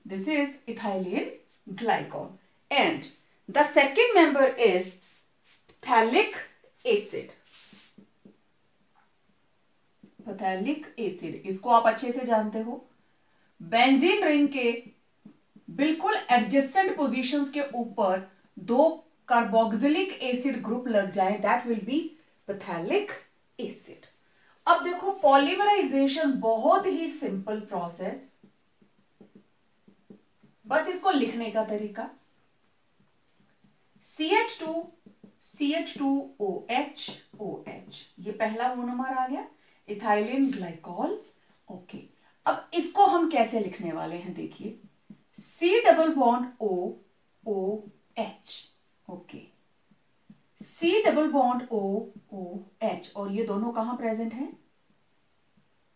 this is ethylene glycol, and the second member is phthalic acid. phthalic acid, इसको आप अच्छे से जानते हो, बेंजीन रिंग के बिल्कुल एडजेसेंट पोजीशंस के ऊपर 2 कार्बोक्सिलिक एसिड ग्रुप लग जाए, that will be phthalic acid. अब देखो पॉलीमराइजेशन बहुत ही सिंपल प्रोसेस, बस इसको लिखने का तरीका, CH2 CH2OH OH, ये पहला मोनोमर आ गया, इथाइलिन ग्लाइकॉल। ओके, अब इसको हम कैसे लिखने वाले हैं, देखिए, C double bond O OH। Okay, C double bond O OH, और ये दोनों कहां प्रेजेंट हैं,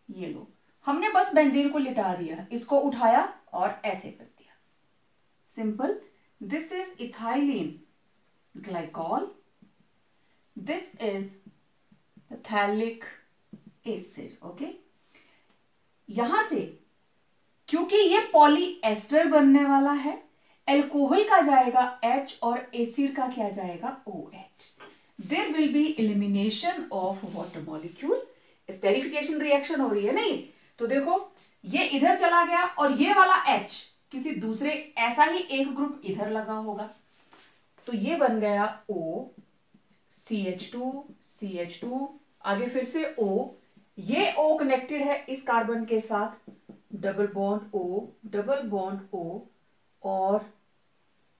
ये लो, हमने बस बेंजीन को लिटा दिया, इसको उठाया और ऐसे कर दिया, simple. This is ethylene glycol, this is phthalic acid। Okay, यहां से क्योंकि ये पॉलीएस्टर बनने वाला है, एल्कोहल का जाएगा H और एसिड का क्या जाएगा OH। There will be elimination of water molecule, esterification reaction हो रही है नहीं, तो देखो ये इधर चला गया और ये वाला H किसी दूसरे, ऐसा ही एक ग्रुप इधर लगा होगा, तो ये बन गया O, CH2 CH2, आगे फिर से O, ये O कनेक्टेड है इस कार्बन के साथ, double bond O double bond O, और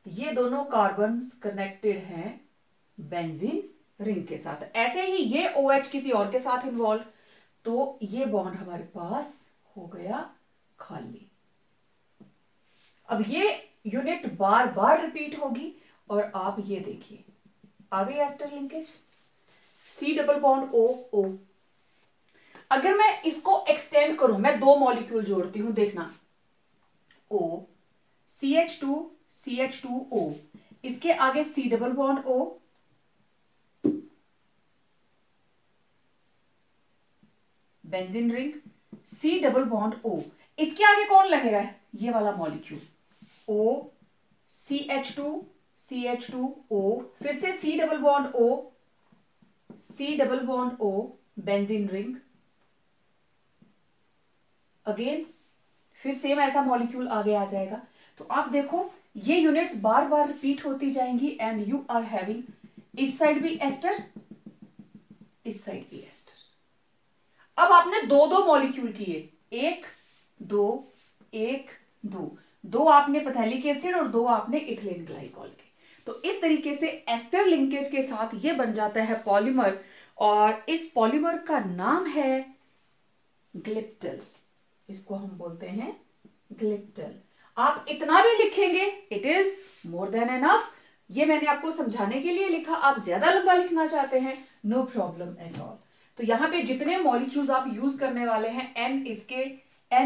ये दोनों कार्बन्स कनेक्टेड हैं बेंजीन रिंग के साथ। ऐसे ही ये OH किसी और के साथ इन्वॉल्व, तो ये बॉन्ड हमारे पास हो गया खाली। अब ये यूनिट बार बार रिपीट होगी, और आप ये देखिए, आ गई ester linkage, C double bond O O। अगर मैं इसको एक्सटेंड करूं, मैं दो मॉलिक्यूल जोड़ती हूं, देखना O CH2 CH2O, इसके आगे C double bond O, benzene ring, C double bond O, इसके आगे कौन लगेगा, ये वाला मॉलिक्यूल O CH2 CH2O, फिर से C double bond O, C double bond O, benzene ring, again फिर सेम ऐसा मॉलिक्यूल आगे आ जाएगा। तो आप देखो ये यूनिट्स बार बार रिपीट होती जाएंगी एंड यू आर हैविंग इस साइड भी एस्टर, इस साइड भी एस्टर। अब आपने दो दो मॉलिक्यूल किए, एक दो एक दो, दो आपने पैथेलिक एसिड और दो आपने इथिलीन ग्लाइकॉल के। तो इस तरीके से एस्टर लिंकेज के साथ ये बन जाता है पॉलीमर, और इस पॉलीमर का नाम है ग्लिप्टल। इसको हम बोलते हैं ग्लिप्टल। आप इतना भी लिखेंगे it is more than enough. ये मैंने आपको समझाने के लिए लिखा, आप ज्यादा लंबा लिखना चाहते हैं नो प्रॉब्लम एट ऑल। तो यहां पे जितने मॉलिक्यूल्स आप यूज करने वाले हैं एन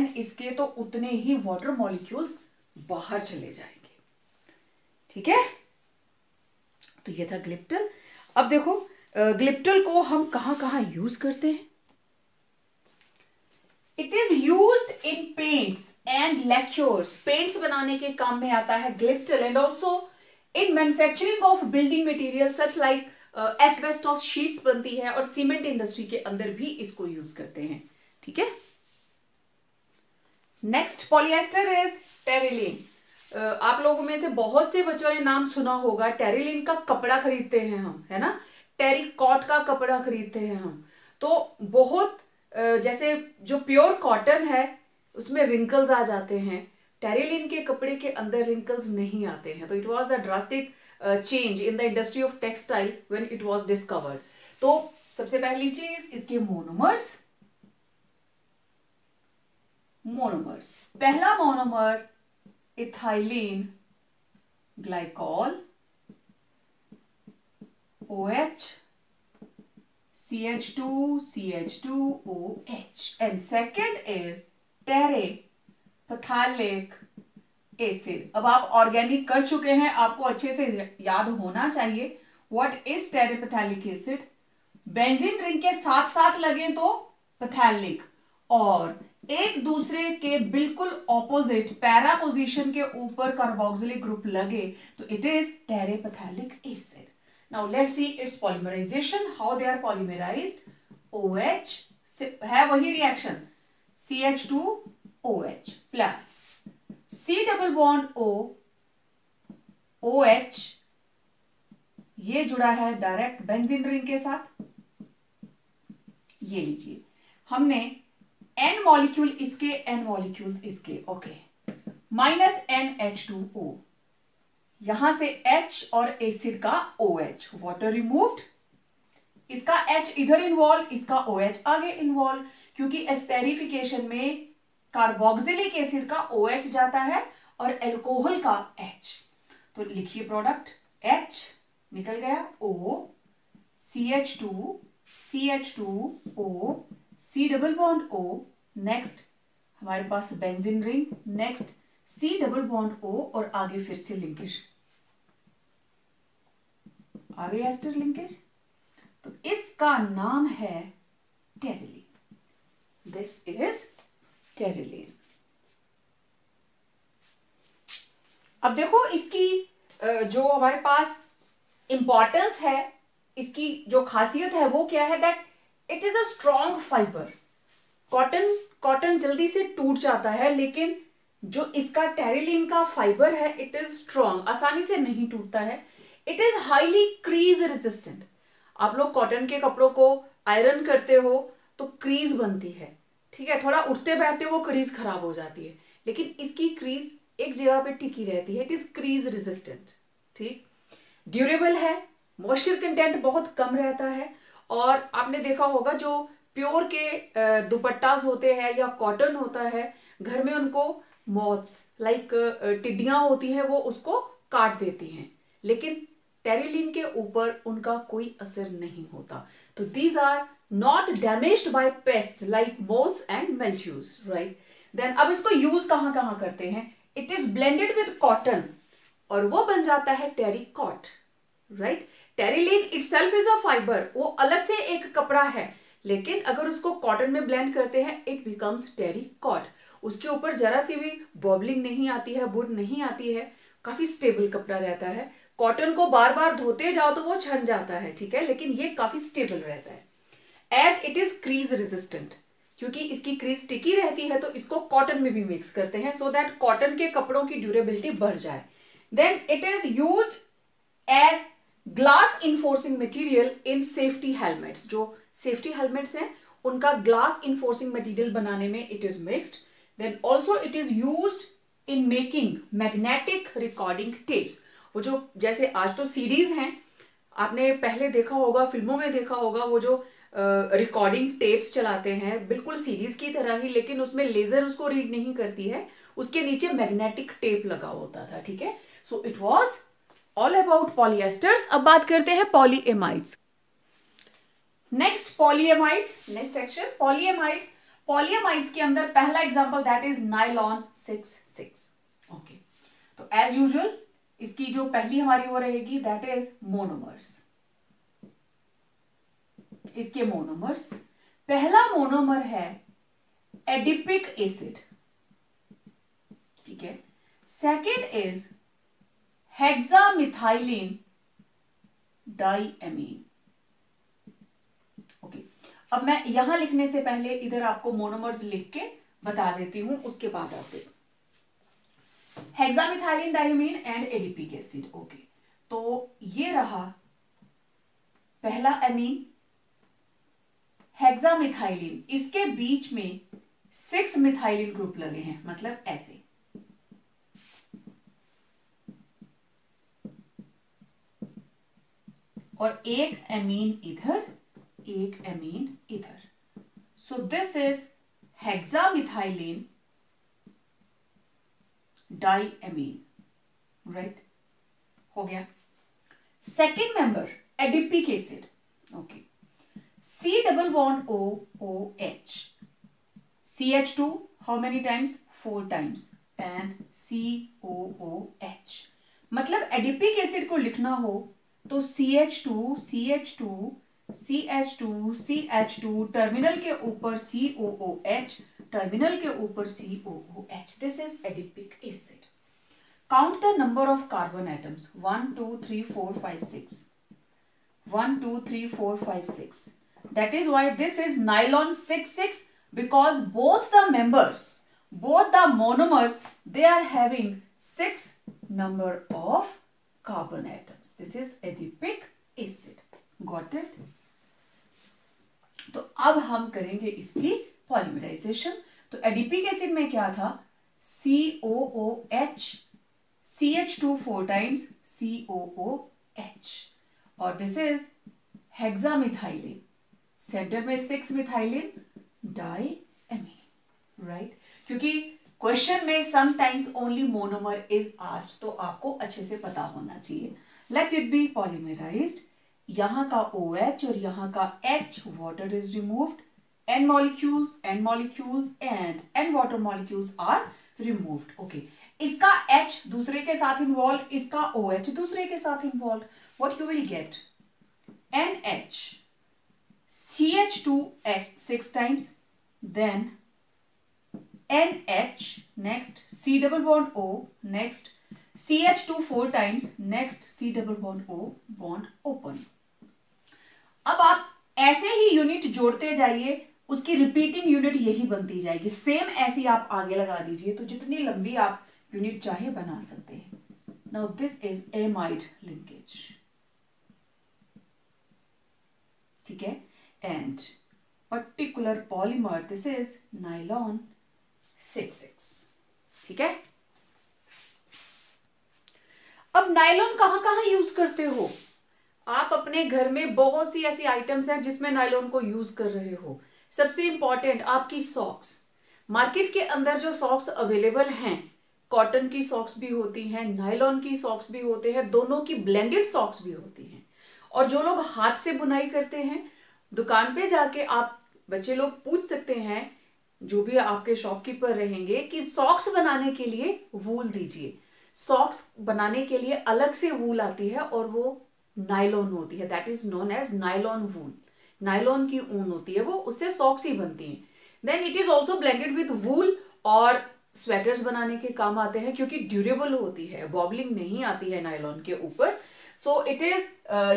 इसके तो उतने ही वाटर मॉलिक्यूल्स बाहर चले जाएंगे, ठीक है। तो ये था ग्लिप्टल। अब देखो ग्लिप्टल को हम कहां कहां यूज करते हैं। It is used in paints and lacquers, paints बनाने के काम में आता है glyptal, and also in manufacturing of building material such like asbestos sheets बनती है, और सीमेंट इंडस्ट्री के अंदर भी इसको यूज करते हैं, ठीक है। Next polyester is terylene. आप लोगों में से बहुत से बच्चों ने नाम सुना होगा, टेरिलीन का कपड़ा खरीदते हैं हम, है ना, टेरिकॉट का कपड़ा खरीदते हैं हम। तो बहुत जैसे जो प्योर कॉटन है उसमें रिंकल्स आ जाते हैं, टेरिलीन के कपड़े के अंदर रिंकल्स नहीं आते हैं। तो it was a drastic change in the industry of textile when it was discovered. तो सबसे पहली चीज इसके मोनोमर्स, पहला monomer ethylene glycol OH CH2 CH2OH, and second is terephthalic acid. अब आप ऑर्गेनिक कर चुके हैं, आपको अच्छे से याद होना चाहिए what is terephthalic acid. Benzene ring के साथ साथ लगे तो पैथेलिक, और एक दूसरे के बिल्कुल ऑपोजिट पैरा पोजीशन के ऊपर कार्बोक्सिलिक ग्रुप लगे तो it is terephthalic acid. Now let's see its polymerization, how they are polymerized. OH है वही reaction, CH2OH plus C double bond O OH, ये जुड़ा है डायरेक्ट बेंजीन रिंग के साथ। ये लीजिए, हमने N मॉलिक्यूल इसके, N मॉलिक्यूल्स इसके, ओके, माइनस NH2O, यहां से H और एसिड का OH, वाटर रिमूव्ड, इसका H इधर इन्वॉल्व, इसका OH आगे इन्वॉल्व, क्योंकि एस्टेरिफिकेशन में कार्बोक्सिलिक एसिड का OH जाता है और एल्कोहल का H। तो लिखिए प्रोडक्ट, H निकल गया, O CH2 CH2O C double bond O, next हमारे पास benzene ring, next C double bond O, और आगे फिर से लिंकेज, आगे एस्टर लिंकेज। तो इसका नाम है टेरिलीन। This is terylene. अब देखो इसकी जो हमारे पास इंपॉर्टेंस है, इसकी जो खासियत है वो क्या है, that it is a strong fibre. Cotton जल्दी से टूट जाता है, लेकिन जो इसका टेरिलीन का फाइबर है इट इज स्ट्रॉन्ग, आसानी से नहीं टूटता है। It is highly crease resistant. आप लोग कॉटन के कपड़ों को आयरन करते हो तो क्रीज बनती है, ठीक है, थोड़ा उठते बैठते वो क्रीज खराब हो जाती है, लेकिन इसकी क्रीज एक जगह पे टिकी रहती है। इट इज क्रीज रेजिस्टेंट, ठीक, ड्यूरेबल है, मॉइस्चर कंटेंट बहुत कम रहता है। और आपने देखा होगा जो प्योर के दुपट्टास होते हैं या कॉटन होता है, घर में उनको मॉथ्स लाइक टिड्डियां होती हैं, वो उसको काट देती हैं, लेकिन टेरिलीन के ऊपर उनका कोई असर नहीं होता। तो these are not damaged by pests like moths and mildews, right. Then अब इसको यूज कहां कहां करते हैं, it is blended with cotton और वो बन जाता है terrycot, right. Terylene itself is a fibre, वो अलग से एक कपड़ा है, लेकिन अगर उसको कॉटन में ब्लेंड करते हैं इट बिकम्स टेरिकॉट। उसके ऊपर जरा सी भी बॉबलिंग नहीं आती है, बुर नहीं आती है, काफी स्टेबल कपड़ा रहता है। कॉटन को बार बार धोते जाओ तो वो छन जाता है, ठीक है, लेकिन ये काफी स्टेबल रहता है। As it is crease resistant, क्योंकि इसकी क्रीज टिकी रहती है तो इसको कॉटन में भी मिक्स करते हैं सो दैट कॉटन के कपड़ों की ड्यूरेबिलिटी बढ़ जाए। Then it is used as glass reinforcing material in safety helmets, जो सेफ्टी हेलमेट्स हैं उनका ग्लास इन्फोर्सिंग मटेरियल बनाने में it is mixed. Then also it is used in making magnetic recording tapes, वो जो जैसे आज तो सीडीज हैं, आपने पहले देखा होगा, फिल्मों में देखा होगा, वो जो रिकॉर्डिंग टेप्स चलाते हैं बिल्कुल सीरीज की तरह ही, लेकिन उसमें लेजर उसको रीड नहीं करती है, उसके नीचे मैग्नेटिक टेप लगा होता था, ठीक है। So it was all about polyesters. अब बात करते हैं polyamides. Next polyamides, next section polyamides. Polyamides के अंदर पहला example that is nylon 6,6। Okay, तो एज यूजुअल इसकी जो पहली हमारी वो रहेगी दैट इज मोनोमर्स। इसके मोनोमर्स, पहला मोनोमर है एडिपिक एसिड, ठीक है। Second is hexamethylene diamine. Okay, अब मैं यहां लिखने से पहले इधर आपको मोनोमर्स लिख के बता देती हूं, उसके बाद आप देखो। Hexamethylene diamine and adipic acid. Okay, तो ये रहा पहला एमीन हेक्सामिथाइलिन, इसके बीच में 6 मिथाइलिन ग्रुप लगे हैं, मतलब ऐसे। और एक एमीन इधर, एक एमीन इधर। So this is hexamethylene diamine, right, हो गया। Second member adipic acid. Okay, C double bond O O H, CH2 how many times? 4 times and COOH। मतलब एडिपिक एसिड को लिखना हो तो CH2 CH2 CH2 CH2 terminal के ऊपर COOH, terminal के ऊपर COOH। This is adipic acid. Count the number of carbon atoms, 1 2 3 4 5 6, 1 2 3 4 5 6। That is why this is nylon 6,6, because both the members, both the monomers, they are having 6 number of carbon atoms. This is adipic acid. Got it? तो अब हम करेंगे इसकी polymerisation. तो adipic acid में क्या था, COOH, CH2 4 times COOH, और दिस इज हेक्सामिथाइलिन, सेंटर में 6 मिथाइलिन डाइएमीन, राइट। क्योंकि क्वेश्चन में sometimes only monomer is asked, तो आपको अच्छे से पता होना चाहिए। Let it be polymerised. यहां का OH और यहां का H, water is removed, N molecules and N water molecules are removed. Okay, इसका H दूसरे के साथ इन्वॉल्व, इसका OH दूसरे के साथ involve. What you will gate, NH CH2 6 times, then NH, next C double bond O, next CH2 4 times, next C double bond O, bond open। अब आप ऐसे ही यूनिट जोड़ते जाइए, उसकी रिपीटिंग यूनिट यही बनती जाएगी, सेम ऐसी आप आगे लगा दीजिए, तो जितनी लंबी आप यूनिट चाहे बना सकते हैं। Now this is amide linkage, ठीक है, and particular polymer, this is nylon 6,6, ठीक है। अब नायलॉन कहां कहां यूज करते हो आप? अपने घर में बहुत सी ऐसी आइटम्स हैं जिसमें नायलॉन को यूज कर रहे हो। सबसे इंपॉर्टेंट आपकी सॉक्स, मार्केट के अंदर जो सॉक्स अवेलेबल हैं कॉटन की सॉक्स भी होती हैं, नायलॉन की सॉक्स भी होते हैं, दोनों की ब्लेंडेड सॉक्स भी होती हैं। और जो लोग हाथ से बुनाई करते हैं, दुकान पे जाके आप बच्चे लोग पूछ सकते हैं, जो भी आपके शॉपकीपर रहेंगे, कि सॉक्स बनाने के लिए वूल दीजिए। सॉक्स बनाने के लिए अलग से वूल आती है और वो नायलॉन होती है, that is known as nylon wool. Nylon की ऊन होती है वो, उससे सॉक्स ही बनती हैं। Then it is also blended with wool, और स्वेटर्स बनाने के काम आते हैं क्योंकि ड्यूरेबल होती है, वॉबलिंग नहीं आती है नायलॉन के ऊपर। So it is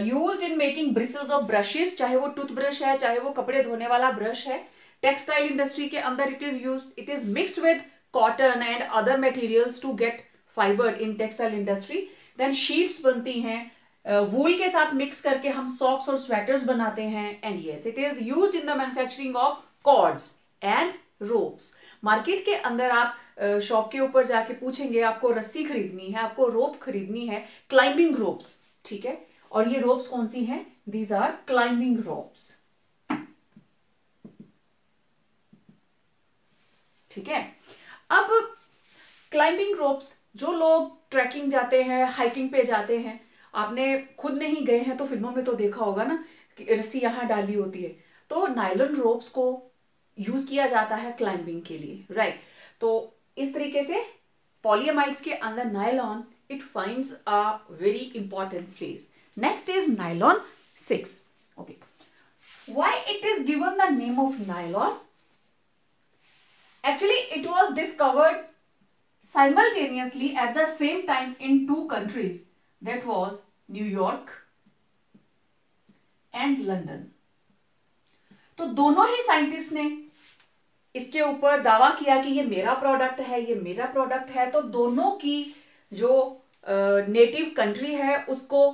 used in making bristles of brushes, चाहे वो टूथब्रश है, चाहे वो कपड़े धोने वाला ब्रश है। टेक्सटाइल इंडस्ट्री के अंदर it is used, it is mixed with cotton and other materials to get fibre in textile industry. Then sheets बनती हैं, वूल के साथ मिक्स करके हम सॉक्स और स्वेटर्स बनाते हैं। And yes, it is used in the manufacturing of cords and ropes. Market के अंदर आप शॉप के ऊपर जाके पूछेंगे, आपको रस्सी खरीदनी है, आपको रोप खरीदनी है, क्लाइंबिंग रोप्स, ठीक है। और ये रोप्स कौन सी हैं? दीज आर क्लाइंबिंग रोप्स, ठीक है। अब क्लाइंबिंग रोप्स, जो लोग ट्रैकिंग जाते हैं, हाइकिंग पे जाते हैं, आपने खुद नहीं गए हैं तो फिल्मों में तो देखा होगा ना कि रस्सी यहां डाली होती है, तो नायलॉन रोप्स को यूज किया जाता है क्लाइंबिंग के लिए, राइट। तो इस तरीके से पॉलीएमाइड्स के अंदर nylon it finds a very important place. Next is nylon 6। Okay, why it is given the name of nylon? Actually, it was discovered simultaneously at the same time in two countries, that was New York and London. तो दोनों ही scientist ने इसके ऊपर दावा किया कि ये मेरा प्रोडक्ट है, ये मेरा प्रोडक्ट है। तो दोनों की जो नेटिव कंट्री है उसको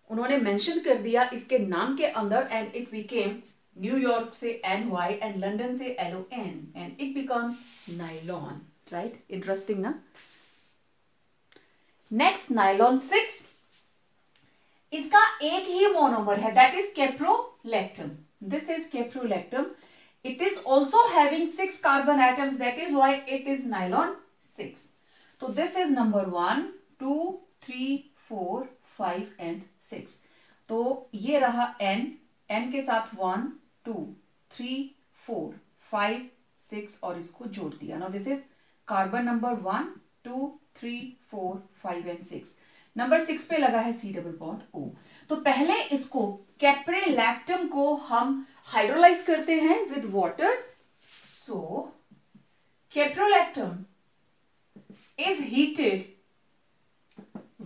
उन्होंने मेंशन कर दिया इसके नाम के अंदर, एंड इट बिकेम न्यूयॉर्क से NY एंड लंदन से LON, and it becomes nylon, right. Interesting ना। नेक्स्ट नायलॉन 6, इसका एक ही मोनोमर है, that is caprolactam. This is caprolactam. It is also having 6 carbon atoms, that is why it is nylon 6। तो this is number 1, 2, 3, 4, 5 and 6। तो ये रहा N के साथ 1, 2, 3, 4, 5, 6 और इसको जोड़ दिया। Now this is carbon number 1, 2, 3, 4, 5 and 6। Number 6 पे लगा है C डबल बॉन्ड O। तो पहले इसको कैप्रोलैक्टम को हम हाइड्रोलाइज करते हैं with water. So caprolactam is heated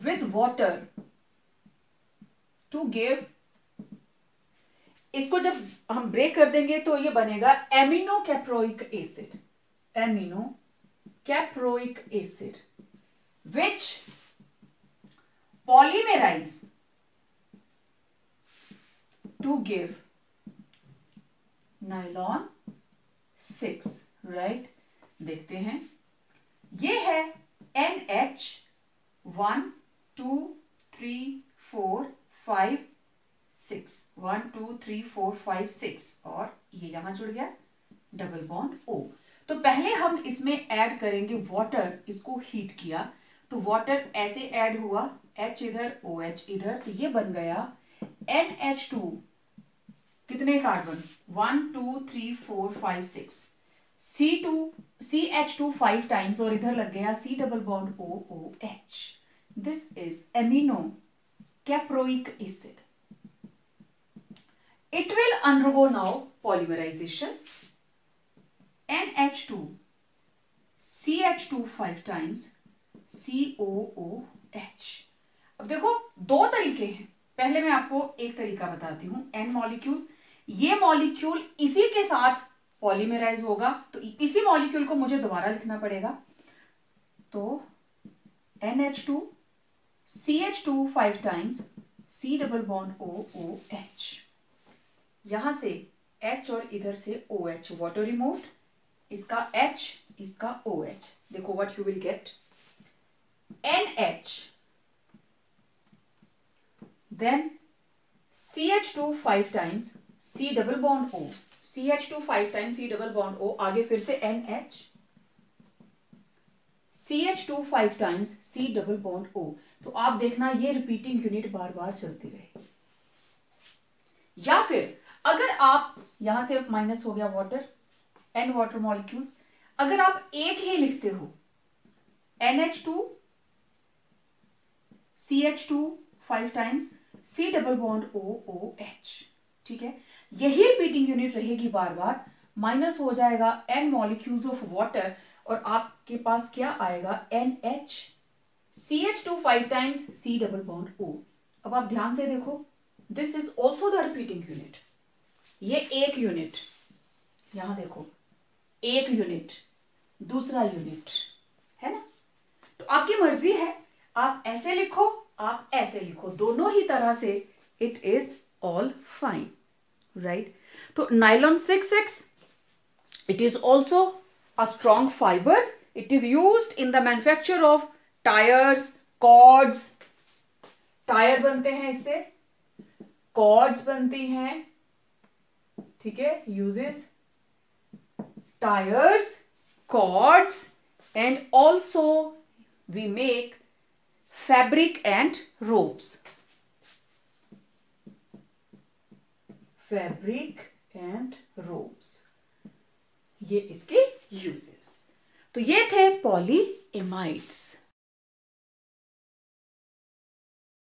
with water to give, इसको जब हम ब्रेक कर देंगे तो ये बनेगा amino caproic acid, amino caproic acid, which polymerize to give nylon 6, right। देखते हैं, ये है NH 1, 2, 3, 4, 5, 6, 1, 2, 3, 4, 5, 6 और ये यहां जुड़ गया डबल बॉन्ड O। तो पहले हम इसमें ऐड करेंगे वाटर, इसको हीट किया तो वाटर ऐसे ऐड हुआ, H इधर OH इधर, तो ये बन गया NH2। कितने कार्बन? 1, 2, 3, 4, 5, 6, CH2 5 टाइम्स और इधर लग गया C double bond OOH। This is amino caproic acid. It will undergo now polymerization. NH2 CH2 5 times COOH। अब देखो दो तरीके हैं, पहले मैं आपको एक तरीका बताती हूं। N मॉलिक्यूल्स, ये मॉलिक्यूल इसी के साथ पॉलीमराइज होगा, तो इसी मॉलिक्यूल को मुझे दोबारा लिखना पड़ेगा। तो NH2 CH2 5 times C double bond OOH, यहां से H और इधर से OH, वाटर रिमूव्ड, इसका H इसका OH। देखो what you will gate, NH then CH2 5 times C double bond O, CH2 5 times C double bond O, आगे फिर से NH CH2 5 times C double bond O। तो आप देखना ये रिपीटिंग यूनिट बार बार चलती रहे। या फिर अगर आप यहां से माइनस हो गया वाटर, N वाटर मॉलिक्यूल्स, अगर आप एक ही लिखते हो NH2 CH2 5 times C double bond OOH, ठीक है, यही रिपीटिंग यूनिट रहेगी बार बार, माइनस हो जाएगा N मॉलिक्यूल्स ऑफ वाटर और आपके पास क्या आएगा NH CH2 5 times C double bond O। अब आप ध्यान से देखो, this is also the repeating unit. ये एक यूनिट, यहां देखो एक यूनिट, दूसरा यूनिट, है ना। तो आपकी मर्जी है, आप ऐसे लिखो, आप ऐसे लिखो, दोनों ही तरह से it is all fine, right. तो nylon 6X, it is also a strong fiber. It is used in the manufacture of tires, cords. Tyre बनते हैं इससे, कॉर्ड्स बनती हैं, ठीक है, uses tyres, cords, and also we make fabric and ropes, fabric and ropes, ये इसके uses. तो ये थे पॉलीएमाइड्स।